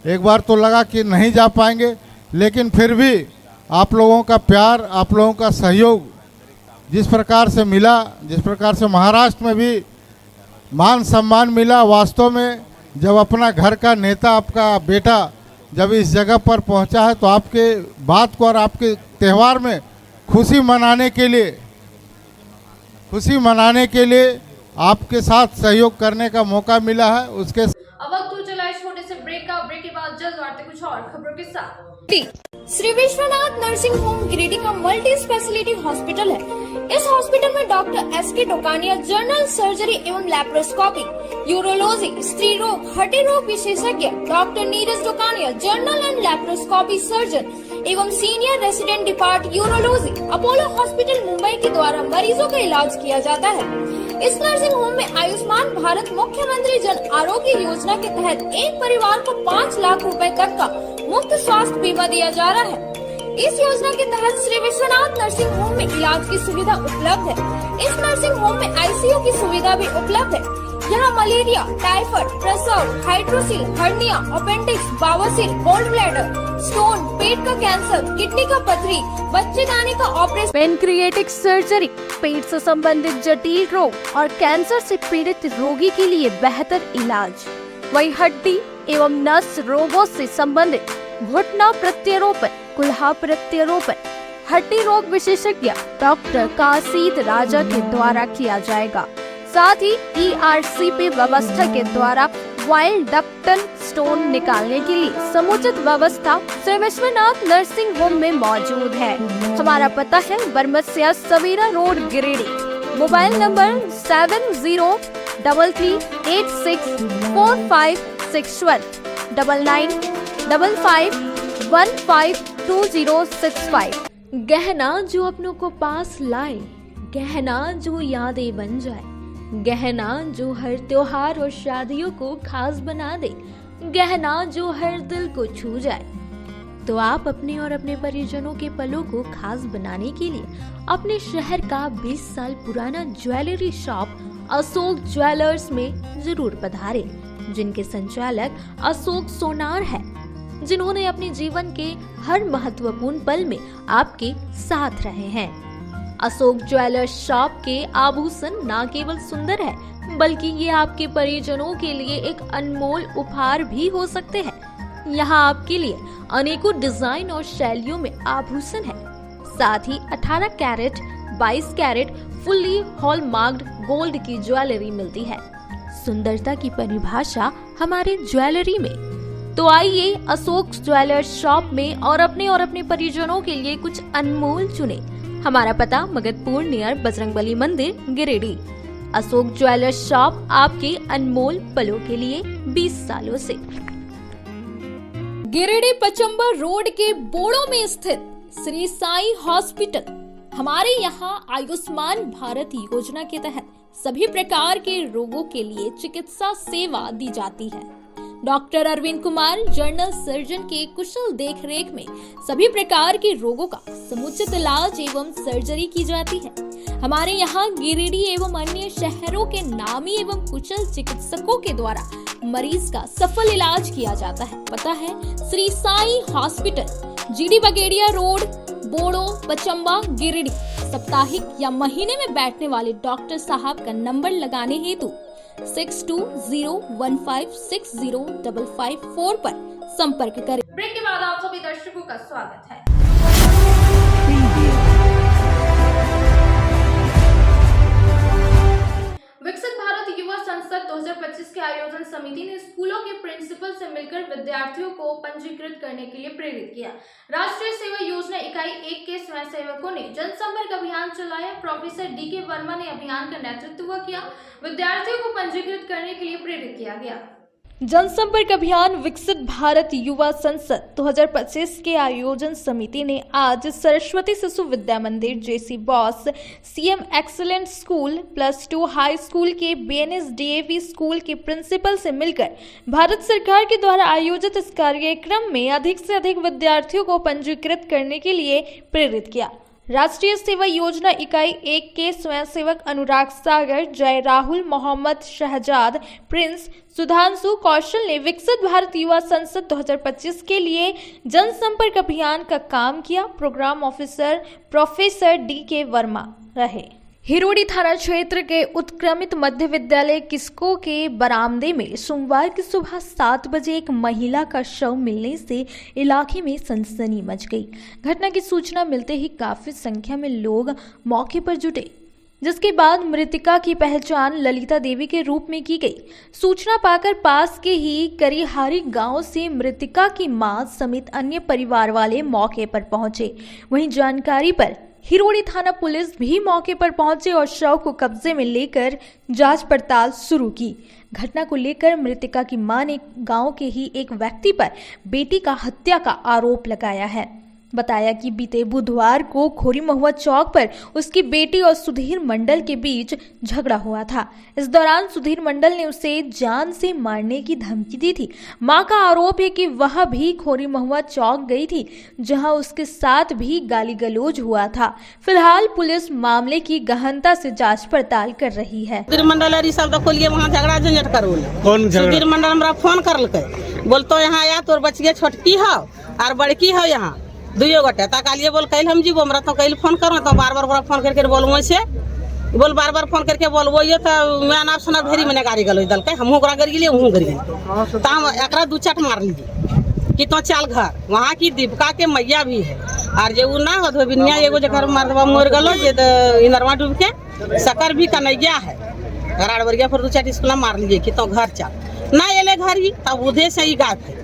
एक बार तो लगा कि नहीं जा पाएंगे, लेकिन फिर भी आप लोगों का प्यार, आप लोगों का सहयोग जिस प्रकार से मिला, जिस प्रकार से महाराष्ट्र में भी मान सम्मान मिला, वास्तव में जब अपना घर का नेता, आपका बेटा जब इस जगह पर पहुंचा है तो आपके बात को और आपके त्यौहार में खुशी मनाने के लिए आपके साथ सहयोग करने का मौका मिला है। उसके
अब वक्त हो चला है छोटे से ब्रेक का। ब्रेक के बाद जल्द आते कुछ और खबरों के साथ। श्री विश्वनाथ नर्सिंग होम गिरिडीह का मल्टी स्पेशलिटी हॉस्पिटल है। इस हॉस्पिटल में डॉक्टर एस.के. टोकानिया जनरल सर्जरी एवं लैप्रोस्कोपी, यूरोलॉजी, स्त्री रोग, हड्डी रोग विशेषज्ञ, doctor Neeraj Tokania general and laparoscopy surgeon एवं senior resident depart urology, Apollo hospital Mumbai के द्वारा मरीजों का इलाज किया जाता है। इस नर्सिंग होम में आयुष्मान भारत मुख्यमंत्री जन आरोग्य योजना के तहत एक परिवार को 5 लाख रुपए तक का मुफ्त स्वास्थ्य बीमा दिया जा रहा है। इस योजना के तहत श्री विश्वनाथ नर्सिंग होम में इलाज की सुविधा उपलब्ध है। इस नर्सिंग होम में आईसीयू की सुविधा भी उपलब्ध है। यहाँ मलेरिया, टाइफाइड, प्रसव, हाइड्रोसिल, हर्निया, अपेंडिक्स, बावसीर, गोल्ड ब्लैडर, स्टोन, पेट का कैंसर, किडनी का पथरी, बच्चेदानी का ऑपरेशन, पेनक्रिएटिक सर्जरी, पेट से संबंधित जटिल रोग और कैंसर से पीड़ित रोगी के लिए बेहतर इलाज। वही हड्डी एवं नस रोगों से संबंधित घुटना प्रत्यारोपण, कुल्हा प्रत्यारोपण, हड्डी रोग विशेषज्ञ डॉक्टर काशीद राजा के द्वारा किया जाएगा। साथ ही ERCP व्यवस्था के द्वारा वाइल्ड डक्टल स्टोन निकालने के लिए समुचित व्यवस्था श्री विश्वनाथ नर्सिंग होम में मौजूद है। हमारा पता है Barmasia Savera road Giridih. Mobile number 7033864561 9955152065।
गहना जो अपनों को पास लाए, गहना जो यादें बन जाए, गहना जो हर त्योहार और शादियों को खास बना दे, गहना जो हर दिल को छू जाए। तो आप अपने और अपने परिजनों के पलों को खास बनाने के लिए अपने शहर का 20 साल पुराना ज्वेलरी शॉप अशोक ज्वेलर्स में जरूर पधारें, जिनके संचालक अशोक सोनार है, जिन्होंने अपने जीवन के हर महत्वपूर्ण पल में आपके साथ रहे हैं। अशोक ज्वेलर्स शॉप के आभूषण न केवल सुंदर है, बल्कि ये आपके परिजनों के लिए एक अनमोल उपहार भी हो सकते हैं। यहाँ आपके लिए अनेकों डिजाइन और शैलियों में आभूषण है। साथ ही 18 कैरेट, 22 कैरेट फुल्ली हॉलमार्क्ड गोल्ड की ज्वेलरी मिलती है। सुंदरता की परिभाषा हमारे ज्वेलरी में। तो आइए अशोक ज्वेलर्स शॉप में और अपने परिजनों के लिए कुछ अनमोल चुने। हमारा पता मगधपुर नियर बजरंगबली मंदिर गिरिडीह। अशोक ज्वेलर्स शॉप आपके अनमोल पलों के लिए 20 सालों से। गिरिडीह पचंबर रोड के बोड़ो में स्थित श्री साई हॉस्पिटल। हमारे यहाँ आयुष्मान भारत योजना के तहत सभी प्रकार के रोगों के लिए चिकित्सा सेवा दी जाती है। Doctor Arvind Kumar general surgeon के कुशल देखरेख में सभी प्रकार के रोगों का समुचित इलाज एवं सर्जरी की जाती है। हमारे यहाँ गिरिडीह एवं अन्य शहरों के नामी एवं कुशल चिकित्सकों के द्वारा मरीज का सफल इलाज किया जाता है। पता है श्री साई हॉस्पिटल, GD बगेड़िया रोड, बोड़ो, पचम्बा, गिरिडीह। साप्ताहिक या महीने में बैठने वाले डॉक्टर साहब का नंबर लगाने हेतु 6201560554 पर संपर्क करें। ब्रेक के बाद आप सभी दर्शकों का स्वागत है। विकसित भारत युवा संसद 2025 के आयोजन समिति ने स्कूलों के प्रिंसिपल से मिलकर विद्यार्थियों को पंजीकृत करने के लिए प्रेरित किया। राष्ट्रीय सेवा योजना इकाई 1 के स्वयंसेवकों ने जनसंपर्क अभियान चलाया। प्रोफेसर DK वर्मा ने अभियान का नेतृत्व किया। विद्यार्थियों को पंजीकृत करने के लिए प्रेरित किया गया। जनसंपर्क अभियान विकसित भारत युवा संसद 2025 के आयोजन समिति ने आज सरस्वती शिशु विद्या मंदिर, JC boss, CM excellent school, +2 high school के BNS DAV स्कूल के प्रिंसिपल से मिलकर भारत सरकार के द्वारा आयोजित इस कार्यक्रम में अधिक से अधिक विद्यार्थियों को पंजीकृत करने के लिए प्रेरित किया। राष्ट्रीय सेवा योजना इकाई 1 के स्वयंसेवक अनुराग सागर, जय राहुल, मोहम्मद शहजाद, प्रिंस, सुधांशु कौशल ने विकसित भारत युवा संसद 2025 के लिए जनसंपर्क अभियान का काम किया। Program officer professor DK Verma. रहे। हिरोड़ी थाना क्षेत्र के उत्क्रमित मध्य विद्यालय किस्को के बरामदे में सोमवार की सुबह 7 बजे एक महिला का शव मिलने से इलाके में सनसनी मच गई। घटना की सूचना मिलते ही काफी संख्या में लोग मौके पर जुटे, जिसके बाद मृतका की पहचान ललिता देवी के रूप में की गई। सूचना पाकर पास के ही करीहारी गांव से मृतका की मां समेत अन्य परिवार वाले मौके पर पहुंचे। वहीं जानकारी पर हिरोड़ी थाना पुलिस भी मौके पर पहुंचे और शव को कब्जे में लेकर जांच पड़ताल शुरू की। घटना को लेकर मृतका की मां ने गांव के ही एक व्यक्ति पर बेटी का हत्या का आरोप लगाया है। बताया कि बीते बुधवार को खोरी महुआ चौक पर उसकी बेटी और सुधीर मंडल के बीच झगड़ा हुआ था। इस दौरान सुधीर मंडल ने उसे जान से मारने की धमकी दी थी। मां का आरोप है कि वह भी खोरी महुआ चौक गई थी, जहां उसके साथ भी गाली गलौज हुआ था। फिलहाल पुलिस मामले की गहनता से जांच पड़ताल कर रही है।
सुधीर मंडल सब तो खोलिए वहाँ झगड़ा झंझट करो।
कौन
सुधीर मंडल हमरा फोन करलकै, बोलतो यहाँ आया तोर बचिए छोटकी हो और बड़की हो, यहाँ दुइयो गोटे तकालिए बोल कल हम जीवो, हमरा तो कल फोन करो तो बार बार फोन करके बोलबो से बोल बार बार फोन करके बोलबो ये तो मैं नाम सुना ढेरी मैंने गाड़ी गलो दल के हमहू ओकरा गिर गेलिए हमहू गिर गेलिए तो हम एकरा दू चट मार लीजिए कि तो चल घर। वहाँ की दीपिका के मैया भी है और जे उ ना हो धोबिनिया एगो जकर मर्दवा मोर गलो जे इनरवा डूब के सकर भी कन्हैया है राड़वरिया पर दू चट स्कूल मार लीजिए कि तो घर चल ना एले घर ही तब उधे से ही गाय है।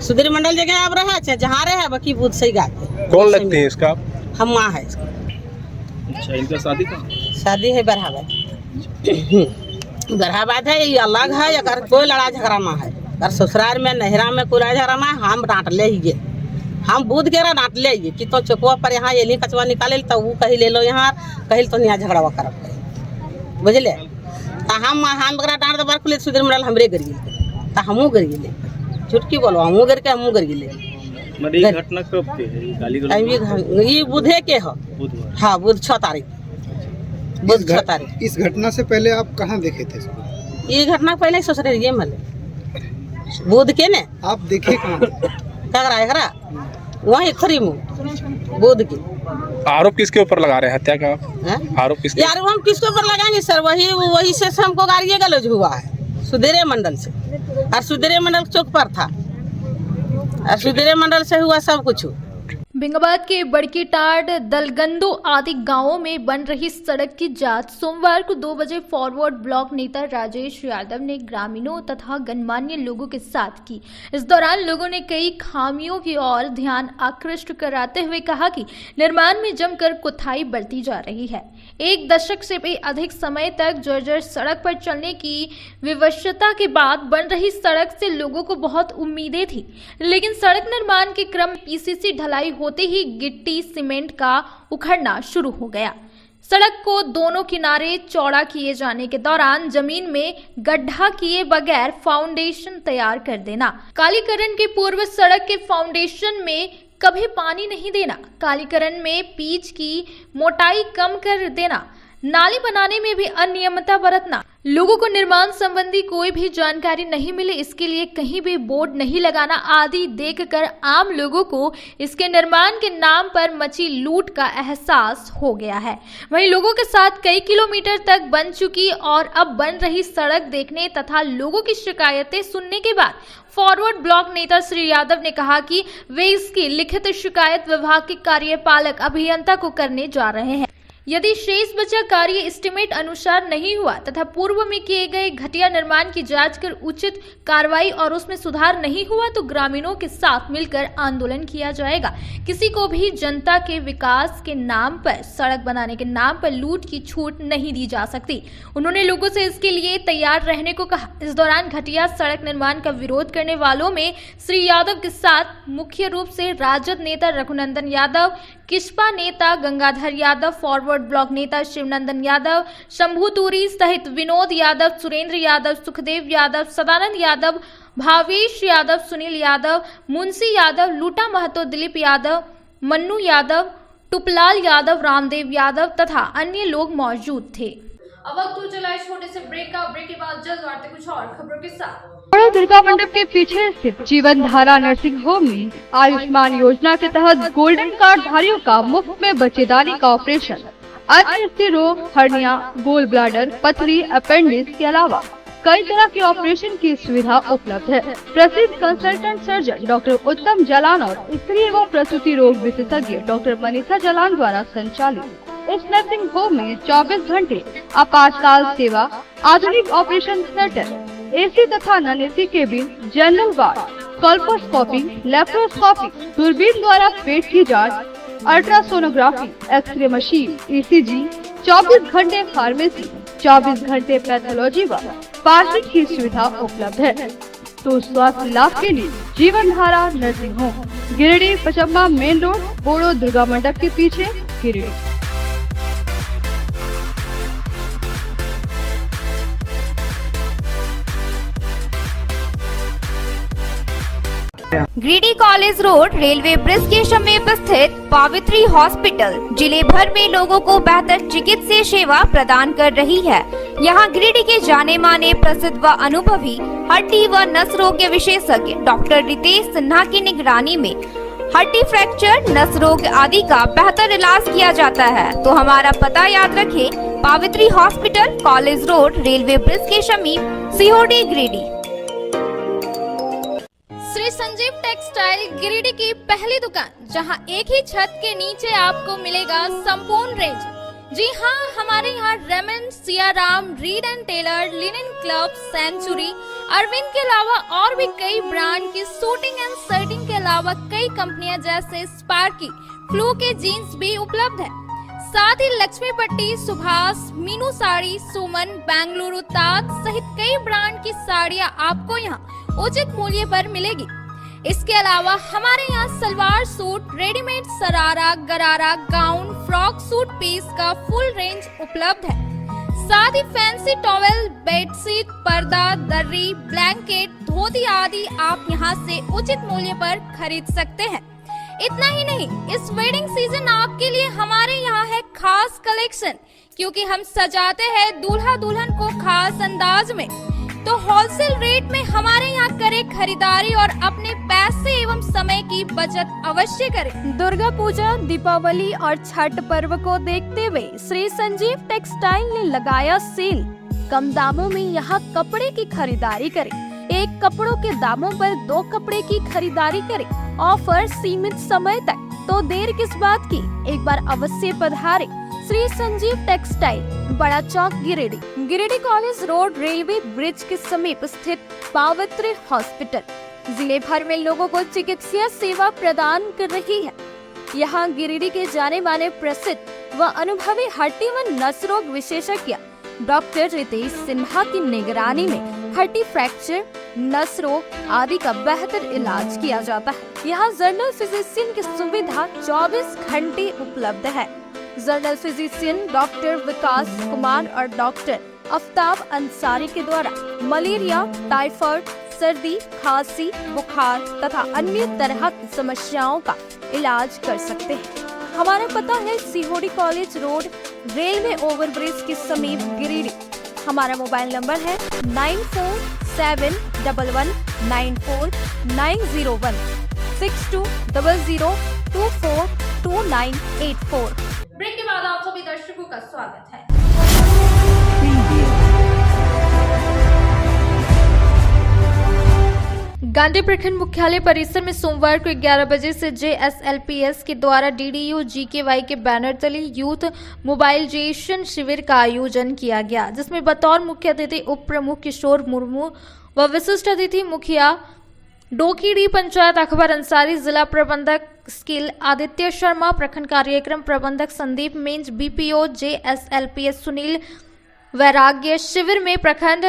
सुधीर मंडल जगह अब रहे जहाँ रहे बाकी बुध से ही गाते।
कौन लगते हैं इसका?
हम माँ है इसका।
अच्छा, इनका शादी का?
शादी है बरहाबाद। बरहाबाद है, ये अलग है, अगर कोई लड़ा झगड़ा ना है। अगर ससुराल में नहरा में कोई लड़ा झगड़ा ना है, हम डांट ले ही हम बुध के डांट ले कि तो चौकवा पर यहाँ ये कचवा निकाले तो वो कहीं ले लो, यहाँ कहीं तो यहाँ झगड़ा कर बुझले तो हम डांट दबार खुले सुधीर मंडल हमरे गिर गए तो हमू गिर गए। झुटकी बोलो हमू गिर के हमू गिर गए।
ये घटना कब के है?
ये बुधे के हो। हाँ बुध 6 तारीख। बुध 6 तारीख।
इस घटना से पहले आप कहाँ देखे थे?
ये घटना पहले ससुराल ये मले बुध के ने
आप देखे कहाँ?
कगरा एकरा वही खरी मुँह बुध की।
आरोप किसके ऊपर लगा रहे हैं हत्या का? आरोप किसके?
यार हम किसके ऊपर लगाएंगे सर? वही से हमको गाड़िए गलौज हुआ है सुधीर मंडल से, और सुधीर मंडल चौक पर था और सुधीर मंडल से हुआ सब कुछ।
बिंगाबाद के बड़की टाट, दलगंदो आदि गांवों में बन रही सड़क की जांच सोमवार को 2 बजे फॉरवर्ड ब्लॉक नेता राजेश यादव ने ग्रामीणों तथा गणमान्य लोगों के साथ की। इस दौरान लोगों ने कई खामियों की ओर ध्यान आकृष्ट कराते हुए कहा कि निर्माण में जमकर कुथाई बढ़ती जा रही है। 1 दशक से भी अधिक समय तक जर्जर सड़क पर चलने की विवशता के बाद बन रही सड़क से लोगों को बहुत उम्मीदें थी, लेकिन सड़क निर्माण के क्रम पीसीसी ढलाई होते ही गिट्टी सीमेंट का उखड़ना शुरू हो गया। सड़क को दोनों किनारे चौड़ा किए जाने के दौरान जमीन में गड्ढा किए बगैर फाउंडेशन तैयार कर देना, कालीकरण के पूर्व सड़क के फाउंडेशन में कभी पानी नहीं देना, कालीकरण में पिच की मोटाई कम कर देना, नाली बनाने में भी अनियमितता बरतना, लोगों को निर्माण संबंधी कोई भी जानकारी नहीं मिले इसके लिए कहीं भी बोर्ड नहीं लगाना आदि देखकर आम लोगों को इसके निर्माण के नाम पर मची लूट का एहसास हो गया है। वहीं लोगों के साथ कई किलोमीटर तक बन चुकी और अब बन रही सड़क देखने तथा लोगों की शिकायतें सुनने के बाद फॉरवर्ड ब्लॉक नेता श्री यादव ने कहा कि वे इसकी लिखित शिकायत विभाग के कार्यपालक अभियंता को करने जा रहे हैं। यदि शेष बचा कार्य एस्टिमेट अनुसार नहीं हुआ तथा पूर्व में किए गए घटिया निर्माण की जांच कर उचित कार्रवाई और उसमें सुधार नहीं हुआ तो ग्रामीणों के साथ मिलकर आंदोलन किया जाएगा। किसी को भी जनता के विकास के नाम पर, सड़क बनाने के नाम पर लूट की छूट नहीं दी जा सकती। उन्होंने लोगों से इसके लिए तैयार रहने को कहा। इस दौरान घटिया सड़क निर्माण का विरोध करने वालों में श्री यादव के साथ मुख्य रूप से राजद नेता रघुनंदन यादव, किस्पा नेता गंगाधर यादव, फॉरवर्ड ब्लॉक नेता शिवनंदन यादव, शंभू तूरी सहित विनोद यादव, सुरेंद्र यादव, सुखदेव यादव, सदानंद यादव, भावेश यादव, सुनील यादव, मुंशी यादव, लूटा महतो, दिलीप यादव, मन्नू यादव, टुपलाल यादव, रामदेव यादव तथा अन्य लोग मौजूद थे।
अब वक्त हो चला है छोटे से ब्रेक का। ब्रेक के बाद जल्द वार्ता कुछ और खबरों के साथ।
बड़ा दुर्गा मंडप के पीछे स्थित जीवन धारा नर्सिंग होम में आयुष्मान योजना के तहत गोल्डन कार्ड धारियों का मुफ्त में बच्चेदानी का ऑपरेशन अन्य स्त्री रोग, हर्निया, गोल ब्लैडर, पथरी, अपेंडिक्स के अलावा कई तरह के ऑपरेशन की सुविधा उपलब्ध है। प्रसिद्ध कंसल्टेंट सर्जन डॉक्टर उत्तम जालान और स्त्री एवं प्रसूति रोग विशेषज्ञ डॉक्टर मनीषा जालान द्वारा संचालित इस नर्सिंग होम में 24 घंटे आपातकाल सेवा, आधुनिक ऑपरेशन थिएटर, एसी तथा non AC cabin, general ward, colposcopy, laparoscopy, दूरबीन द्वारा पेट की जांच, अल्ट्रासोनोग्राफी, एक्सरे मशीन, ईसीजी, 24 घंटे फार्मेसी, 24 घंटे पैथोलॉजी व पार्किंग की सुविधा उपलब्ध है। तो स्वास्थ्य लाभ के लिए Jeevan Dhara nursing home, Giridih Pachamba main road, Bodo Durga Mandap के पीछे, Giridih.
Giridih college road railway bridge के समीप स्थित पावित्री हॉस्पिटल जिले भर में लोगों को बेहतर चिकित्सीय सेवा प्रदान कर रही है। यहाँ गिरिडीह के जाने माने प्रसिद्ध व अनुभवी हड्डी व नस रोग विशेषज्ञ डॉक्टर रितेश सिन्हा की निगरानी में हड्डी फ्रैक्चर, नस रोग आदि का बेहतर इलाज किया जाता है। तो हमारा पता याद रखें, Pavitri hospital, college road, railway bridge के समीप, सीहोडी, गिरिडीह।
श्री संजीव टेक्सटाइल गिरिडीह की पहली दुकान, जहां एक ही छत के नीचे आपको मिलेगा संपूर्ण रेंज। जी हाँ, हमारे यहाँ Raymond, Siyaram, Reid and Taylor, Linen Club, Century, Arvind के अलावा और भी कई ब्रांड की सूटिंग एंड शर्टिंग के अलावा कई कंपनियां जैसे स्पार्की, फ्लू के जीन्स भी उपलब्ध है। साथ ही लक्ष्मी पट्टी, सुभाष, मीनू साड़ी, सुमन, बेंगलुरु ताज सहित कई ब्रांड की साड़ियां आपको यहाँ उचित मूल्य पर मिलेगी। इसके अलावा हमारे यहाँ सलवार सूट, रेडीमेड सरारा, गरारा, गाउन, फ्रॉक सूट पीस का फुल रेंज उपलब्ध है। साथ ही फैंसी टॉवेल, बेडशीट, पर्दा, दर्री, ब्लैंकेट, धोती आदि आप यहाँ से उचित मूल्य पर खरीद सकते हैं। इतना ही नहीं, इस वेडिंग सीजन आपके लिए हमारे यहाँ है खास कलेक्शन, क्योंकि हम सजाते हैं दूल्हा दुल्हन को खास अंदाज में। तो होलसेल रेट में हमारे यहाँ करें खरीदारी और अपने पैसे एवं समय की बचत अवश्य करें।
दुर्गा पूजा, दीपावली और छठ पर्व को देखते हुए श्री संजीव टेक्सटाइल ने लगाया सेल। कम दामों में यहाँ कपड़े की खरीदारी करें। एक कपड़ों के दामों पर 2 कपड़े की खरीदारी करें। ऑफर सीमित समय तक, तो देर किस बात की, एक बार अवश्य पधारें। Shri Sanjeev textile, Bada Chowk, Giridih. Giridih college road, railway bridge के समीप स्थित पावित्री हॉस्पिटल जिले भर में लोगों को चिकित्सीय सेवा प्रदान कर रही है। यहाँ गिरिडीह के जाने माने प्रसिद्ध व अनुभवी हड्डी व नस रोग विशेषज्ञ डॉक्टर रितेश सिन्हा की निगरानी में हड्डी फ्रैक्चर, नस रोग आदि का बेहतर इलाज किया जाता है। यहाँ जनरल फिजिशियन की सुविधा 24 घंटे उपलब्ध है। जनरल फिजिशियन डॉक्टर विकास कुमार और डॉक्टर आफ्ताब अंसारी के द्वारा मलेरिया, टाइफाइड, सर्दी, खांसी, बुखार तथा अन्य तरह की समस्याओं का इलाज कर सकते हैं। हमारा पता है सीहोडी कॉलेज रोड, रेलवे ओवरब्रिज के समीप, गिरिडीह। हमारा मोबाइल नंबर है 9471194901 6200242984।
ब्रेक के बाद आप सभी दर्शकों का स्वागत है। गांधी प्रखंड मुख्यालय परिसर में सोमवार को 11 बजे से JSLPS के द्वारा DDU GKY के बैनर तले यूथ मोबाइलाइजेशन शिविर का आयोजन किया गया, जिसमें बतौर मुख्य अतिथि उप प्रमुख किशोर मुर्मू व विशिष्ट अतिथि मुखिया डोकीडी पंचायत अकबर अंसारी, जिला प्रबंधक स्किल आदित्य शर्मा, प्रखंड कार्यक्रम प्रबंधक संदीप मिंज, BPO JSLPS सुनील वैराग्य, शिविर में प्रखंड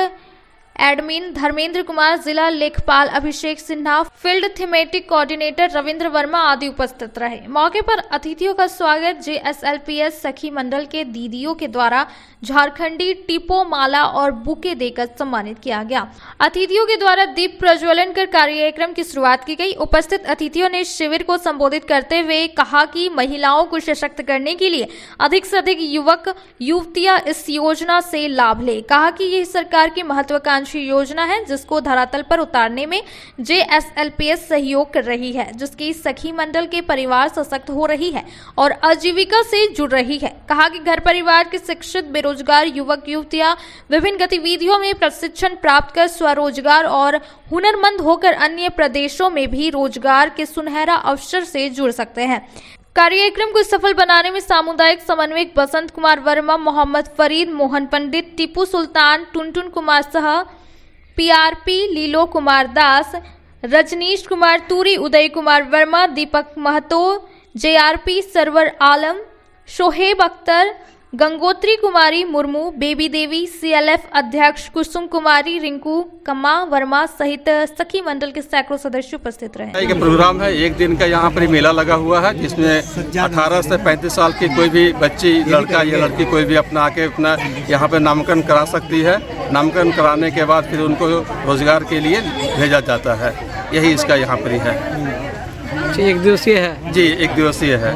एडमिन धर्मेंद्र कुमार, जिला लेखपाल Abhishek Sinha, field thematic coordinator Ravindra Verma आदि उपस्थित रहे। मौके पर अतिथियों का स्वागत JSLPS सखी मंडल के दीदियों के द्वारा झारखंडी टिपो, माला और बुके देकर सम्मानित किया गया। अतिथियों के द्वारा दीप प्रज्वलन कर कार्यक्रम की शुरुआत की गई। उपस्थित अतिथियों ने शिविर को संबोधित करते हुए कहा कि महिलाओं को सशक्त करने के लिए अधिक से अधिक युवक युवतियां इस योजना से लाभ ले। कहा कि यह सरकार की महत्वाकांक्षी
महत्वाकांक्षी योजना है जिसको धरातल पर उतारने में JSLPS सहयोग कर रही है, जिसकी सखी मंडल के परिवार सशक्त हो रही है और आजीविका से जुड़ रही है। कहा कि घर परिवार के शिक्षित बेरोजगार युवक युवतियां विभिन्न गतिविधियों में प्रशिक्षण प्राप्त कर स्वरोजगार और हुनरमंद होकर अन्य प्रदेशों में भी रोजगार के सुनहरा अवसर से जुड़ सकते हैं। कार्यक्रम को सफल बनाने में सामुदायिक समन्वयक बसंत कुमार वर्मा, मोहम्मद फरीद, मोहन पंडित, टीपू सुल्तान, टुनटुन कुमार साह, PRP, लीलो कुमार दास, रजनीश कुमार तूरी, उदय कुमार वर्मा, दीपक महतो, JRP, सरवर आलम, शोहेब अख्तर, गंगोत्री कुमारी मुर्मू, बेबी देवी, CLF अध्यक्ष कुसुम कुमारी, रिंकू कम्मा वर्मा सहित सखी मंडल के सैकड़ों सदस्य उपस्थित रहे।
एक प्रोग्राम है, एक दिन का यहाँ पर मेला लगा हुआ है जिसमें 18 से 35 साल की कोई भी बच्ची, लड़का या लड़की कोई भी अपना आके अपना यहाँ पर नामांकन करा सकती है। नामांकन कराने के बाद फिर उनको रोजगार के लिए भेजा जाता है। यही इसका यहाँ पर है।
एक दिवसीय है
जी, एक दिवसीय है।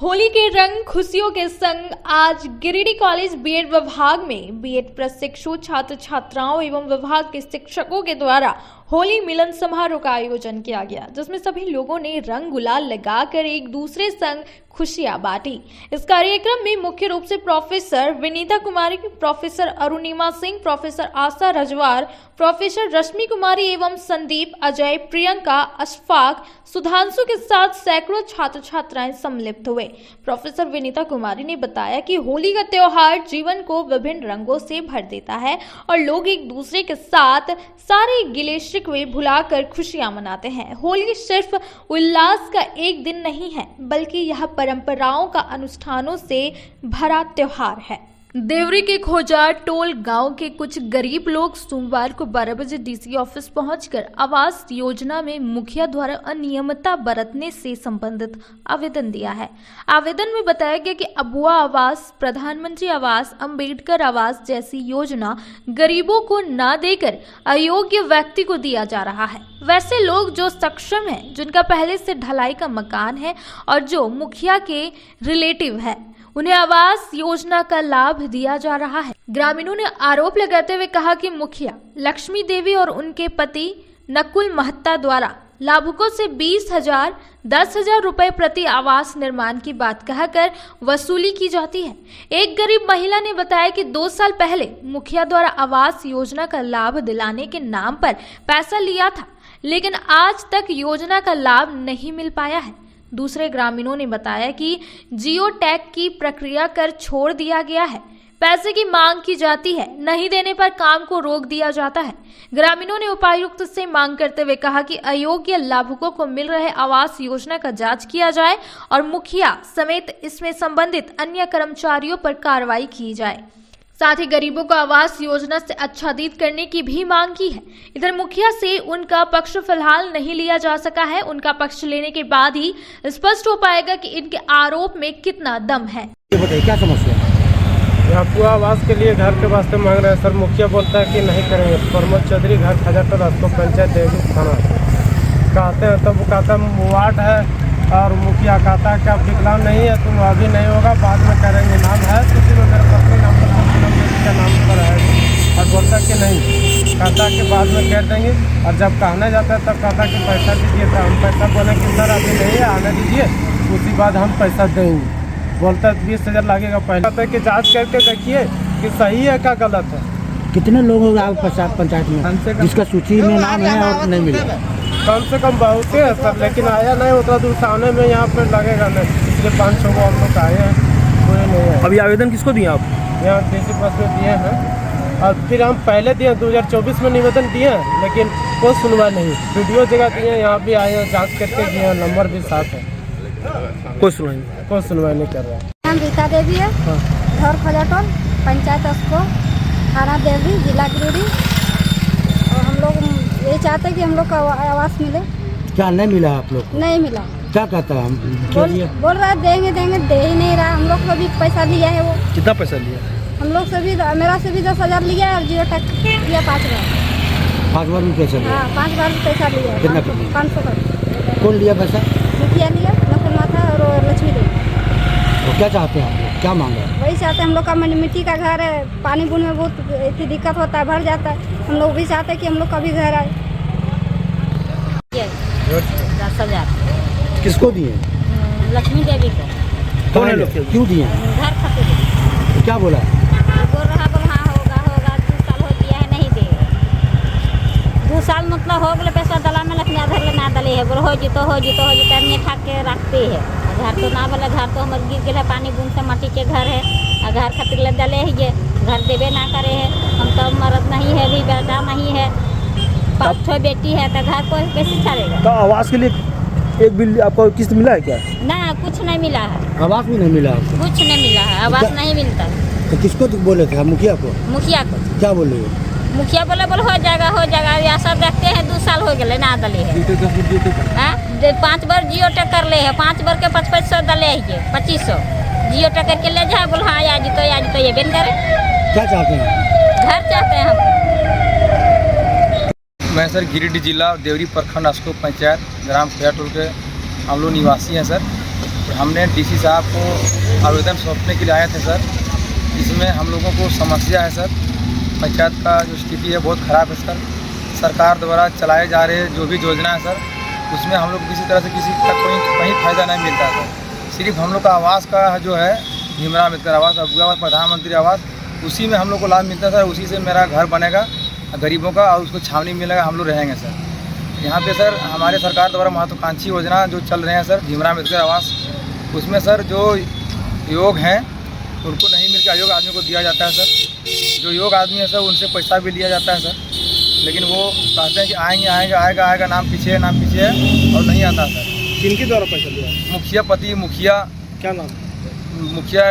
होली के रंग खुशियों के संग आज गिरिडीह कॉलेज बीएड विभाग में बीएड प्रशिक्षु छात्र छात्राओं एवं विभाग के शिक्षकों के द्वारा होली मिलन समारोह का आयोजन किया गया, जिसमें सभी लोगों ने रंग गुलाल लगाकर एक दूसरे संग खुशियां बांटी। इस कार्यक्रम में मुख्य रूप से प्रोफेसर विनीता कुमारी, प्रोफेसर अरुणिमा सिंह, प्रोफेसर आशा रजवार, प्रोफेसर रश्मि कुमारी एवं संदीप, अजय, प्रियंका, अशफाक, सुधांशु के साथ सैकड़ों छात्र छात्राएं सम्मिलित हुए। प्रोफेसर विनीता कुमारी ने बताया कि होली का त्योहार जीवन को विभिन्न रंगों से भर देता है और लोग एक दूसरे के साथ सारे गिले शिकवे भुलाकर खुशियां मनाते हैं। होली सिर्फ उल्लास का एक दिन नहीं है, बल्कि यह परंपराओं का अनुष्ठानों से भरा त्योहार है। देवरी के खोजार टोल गांव के कुछ गरीब लोग सोमवार को 12 बजे डीसी ऑफिस पहुंचकर आवास योजना में मुखिया द्वारा अनियमितता बरतने से संबंधित आवेदन दिया है। आवेदन में बताया गया कि अबुआ आवास, प्रधानमंत्री आवास, अंबेडकर आवास जैसी योजना गरीबों को न देकर अयोग्य व्यक्ति को दिया जा रहा है। वैसे लोग जो सक्षम हैं, जिनका पहले से ढलाई का मकान है और जो मुखिया के रिलेटिव है, उन्हें आवास योजना का लाभ दिया जा रहा है। ग्रामीणों ने आरोप लगाते हुए कहा कि मुखिया लक्ष्मी देवी और उनके पति नकुल महता द्वारा लाभुकों से 20,000, 10,000 रुपए प्रति आवास निर्माण की बात कहकर वसूली की जाती है। एक गरीब महिला ने बताया कि 2 साल पहले मुखिया द्वारा आवास योजना का लाभ दिलाने के नाम पर पैसा लिया था, लेकिन आज तक योजना का लाभ नहीं मिल पाया है। दूसरे ग्रामीणों ने बताया कि जियो टैग की प्रक्रिया कर छोड़ दिया गया है, पैसे की मांग की जाती है, नहीं देने पर काम को रोक दिया जाता है। ग्रामीणों ने उपायुक्त से मांग करते हुए कहा कि अयोग्य लाभुकों को मिल रहे आवास योजना का जांच किया जाए और मुखिया समेत इसमें संबंधित अन्य कर्मचारियों पर कार्रवाई की जाए। साथ ही गरीबों को आवास योजना से आच्छादित करने की भी मांग की है। इधर मुखिया से उनका पक्ष फिलहाल नहीं लिया जा सका है। उनका पक्ष लेने के बाद ही स्पष्ट हो पाएगा कि इनके आरोप में कितना दम है।
क्या समस्या है?
यहाँ पूरा आवास के लिए घर के वास्ते मांग रहे हैं सर। मुखिया बोलता है कि नहीं करेंगे। प्रमोद चौधरी घर खजाटल उसको पंचायत देगी थाना कहते हैं, तब वो कहता है वार्ड है और मुखिया कहता है कि आप विकलांग नहीं है, तुम अभी नहीं होगा, बाद में करेंगे। नाम है किसी में मेरे पत्नी नाम पर का नाम पर है और बोलता कि नहीं, कहता कि बाद में कर देंगे। और जब कहने जाता है तब कहता कि पैसा दीजिए, तो हम पैसा बोले कि सर अभी नहीं है, आने दीजिए, उसी बाद हम पैसा देंगे। बोलता है 20,000 लगेगा। पहले कहता है कि जांच करके देखिए कि सही है क्या गलत है।
कितने लोग होंगे आप पंचायत में जिसका सूची में नाम है और नहीं मिला?
कम से कम बहुत है सर, लेकिन आया नहीं उतना दूर सामने में यहाँ पर लगेगा नहीं, इसलिए 500 को हम लोग आए हैं, कोई नहीं है।
अभी आवेदन किसको दिए आप?
यहाँ डीसी पास में दिए हैं और फिर हम पहले दिए 2024 में निवेदन दिए हैं, लेकिन कोई सुनवाई नहीं। वीडियो जगह दिए, यहाँ भी आए हैं, जांच करके दिए हैं, नंबर भी साथ है, कोई सुनवाई नहीं कर रहा है।
नाम रीता देवी है, घर खजाटोल, पंचायत अस्को, थाना देवरी, जिला गिरिडीह। और हम लोग ये चाहते हैं कि हम लोग को आवास मिले।
क्या नहीं मिला आप लोग? नहीं
मिला।
क्या कहता है?
बोल रहा है देंगे, दे ही नहीं रहा। हम लोग को भी पैसा लिया है। वो
कितना पैसा लिया?
हम लोग से भी, मेरा से भी 10,000 लिया है और जियो टैग लिया 5 बार।
5 बार में पैसा लिया?
हाँ, 5 बार पैसा लिया है। 500 का।
कौन लिया पैसा?
मुखिया लिया, नकुल माता और लक्ष्मी देवी।
तो क्या चाहते हैं आप? क्या मांगा?
वही चाहते हैं हम लोग का मिट्टी का घर है, पानी बूंद में बहुत इतनी दिक्कत होता है, भर जाता है। हम लोग भी चाहते हैं कि हम लोग का भी घर आए।
10,000
किसको दिए?
लक्ष्मी देवी को।
कौन है लोग? क्यों दिए?
घर खातिर
क्या बोला?
बोल रहा हाँ होगा 2 साल हो गया है, नहीं दे 2 साल मतलब हो गए पैसा दला में लखना धर ना दले है, बोल हो जी तो करने ठाक के रखते है। घर तो ना बोले, घर तो हमारे गिर गया, पानी बूंद से माटी के घर है, और घर खातिर ले दले है, ये घर देवे ना करे है। हम तो मर्द नहीं है, भी बेटा नहीं है, 5 ठो बेटी है, तो घर को कैसे चलेगा?
तो आवास के लिए एक बिल आपको किस्त मिला है क्या?
ना कुछ नहीं मिला है,
आवास भी नहीं मिला आपको?
कुछ नहीं मिला है, आवास नहीं मिलता।
तो किसको बोले थे? मुखिया को?
मुखिया को।
क्या बोले?
मुखिया बोले हो जाएगा ऐसा देखते हैं 2 साल हो गए ना दले है। 5 बार जियो टैग कर ले है, 5 बार के 500 दले है, 2500 जियो टैग करके ले जाए, बोल हाँ आज तो ये बेन करे।
क्या चाहते हैं?
घर चाहते हैं हम।
मैं सर गिरिडीह जिला देवरी प्रखंड अस्को पंचायत ग्राम खेयाटोल के हम लोग निवासी हैं सर। हमने डीसी साहब को आवेदन सौंपने के लिए आए थे सर। इसमें हम लोगों को समस्या है सर, पंचायत का जो स्थिति है बहुत ख़राब है सर। सरकार द्वारा चलाए जा रहे जो भी योजना है सर, उसमें हम लोग किसी तरह से किसी का कहीं फ़ायदा नहीं मिलता है सर। सिर्फ हम लोग का आवास का जो है भीमराव अम्बेडकर आवास, अबुआ आवास, प्रधानमंत्री आवास, उसी में हम लोग को लाभ मिलता है सर। उसी से मेरा घर बनेगा गरीबों का और उसको छावनी मिलेगा, हम लोग रहेंगे सर। यहाँ पे सर हमारे सरकार द्वारा महत्वाकांक्षी योजना जो चल रहे हैं सर, भीमराव अम्बेडकर आवास, उसमें सर जो योग हैं उनको नहीं मिलकर अयोग आदमी को दिया जाता है सर। जो योग आदमी है सर उनसे पैसा भी लिया जाता है सर, लेकिन वो कहते हैं कि आएगा नाम पीछे है और नहीं आता सर।
किनके द्वारा पैसा लिया?
मुखिया
क्या नाम?
मुखिया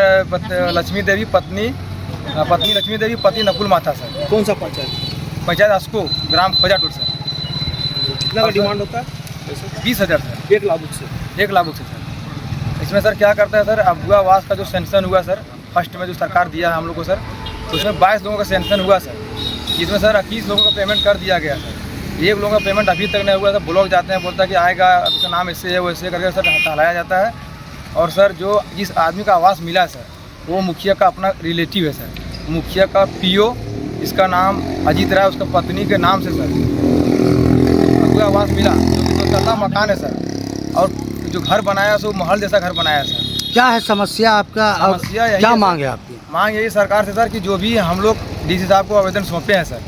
लक्ष्मी देवी पत्नी लक्ष्मी देवी पति नकुल माता सर।
कौन सा पंचायत?
पंचायत अस्को ग्राम खोजाटोल सर।
कितना का डिमांड होता है?
20,000 सर।
1 लाख से
1 लाख से सर। इसमें सर क्या करता है सर, अबुआ आवास का जो सेंक्शन हुआ सर फर्स्ट में जो सरकार दिया है हम लोग को सर, उसमें 22 लोगों का सेंक्शन हुआ सर। इसमें सर 21 लोगों का पेमेंट कर दिया गया सर। 1 लोगों का पेमेंट अभी तक नहीं हुआ सर। ब्लॉक जाते हैं, बोलता है कि आएगा, उसका नाम ऐसे है वैसे करके सर हटाया जाता है। और सर जो जिस आदमी का आवास मिला है सर वो मुखिया का अपना रिलेटिव है सर, मुखिया का पीओ, इसका नाम अजीत राय, उसका पत्नी के नाम से सर अबुआ आवास मिला, जो कि 2 तल्ला मकान है सर। और जो घर बनाया सो महल जैसा घर बनाया सर।
क्या है समस्या आपका?
समस्या यही
क्या
है
मांग है आपकी?
मांग यही सरकार से सर कि जो भी हम लोग डीसी साहब को आवेदन सौंपे हैं सर,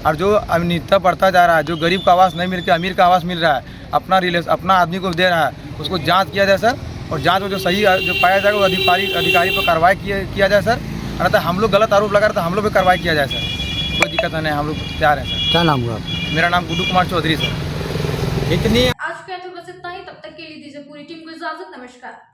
और जो अनियमितता बढ़ता जा रहा है, जो गरीब का आवास नहीं मिल के अमीर का आवास मिल रहा है, अपना आदमी को दे रहा है, उसको जांच किया जाए सर। और जांच में जो सही जो पाया जाएगा वो अधिकारी पर कार्रवाई किया जाए सर। अन्यथा हम लोग गलत आरोप लगा रहे तो हम लोग भी कार्रवाई किया जाए सर। कोई दिक्कत नहीं, हम लोग तैयार हैं सर।
क्या नाम हुआ आपका?
मेरा नाम गुड्डू कुमार चौधरी सर। इतनी
आज का तो बस इतना ही। तब तक के लिए दीजिए पूरी टीम को इजाजत। नमस्कार।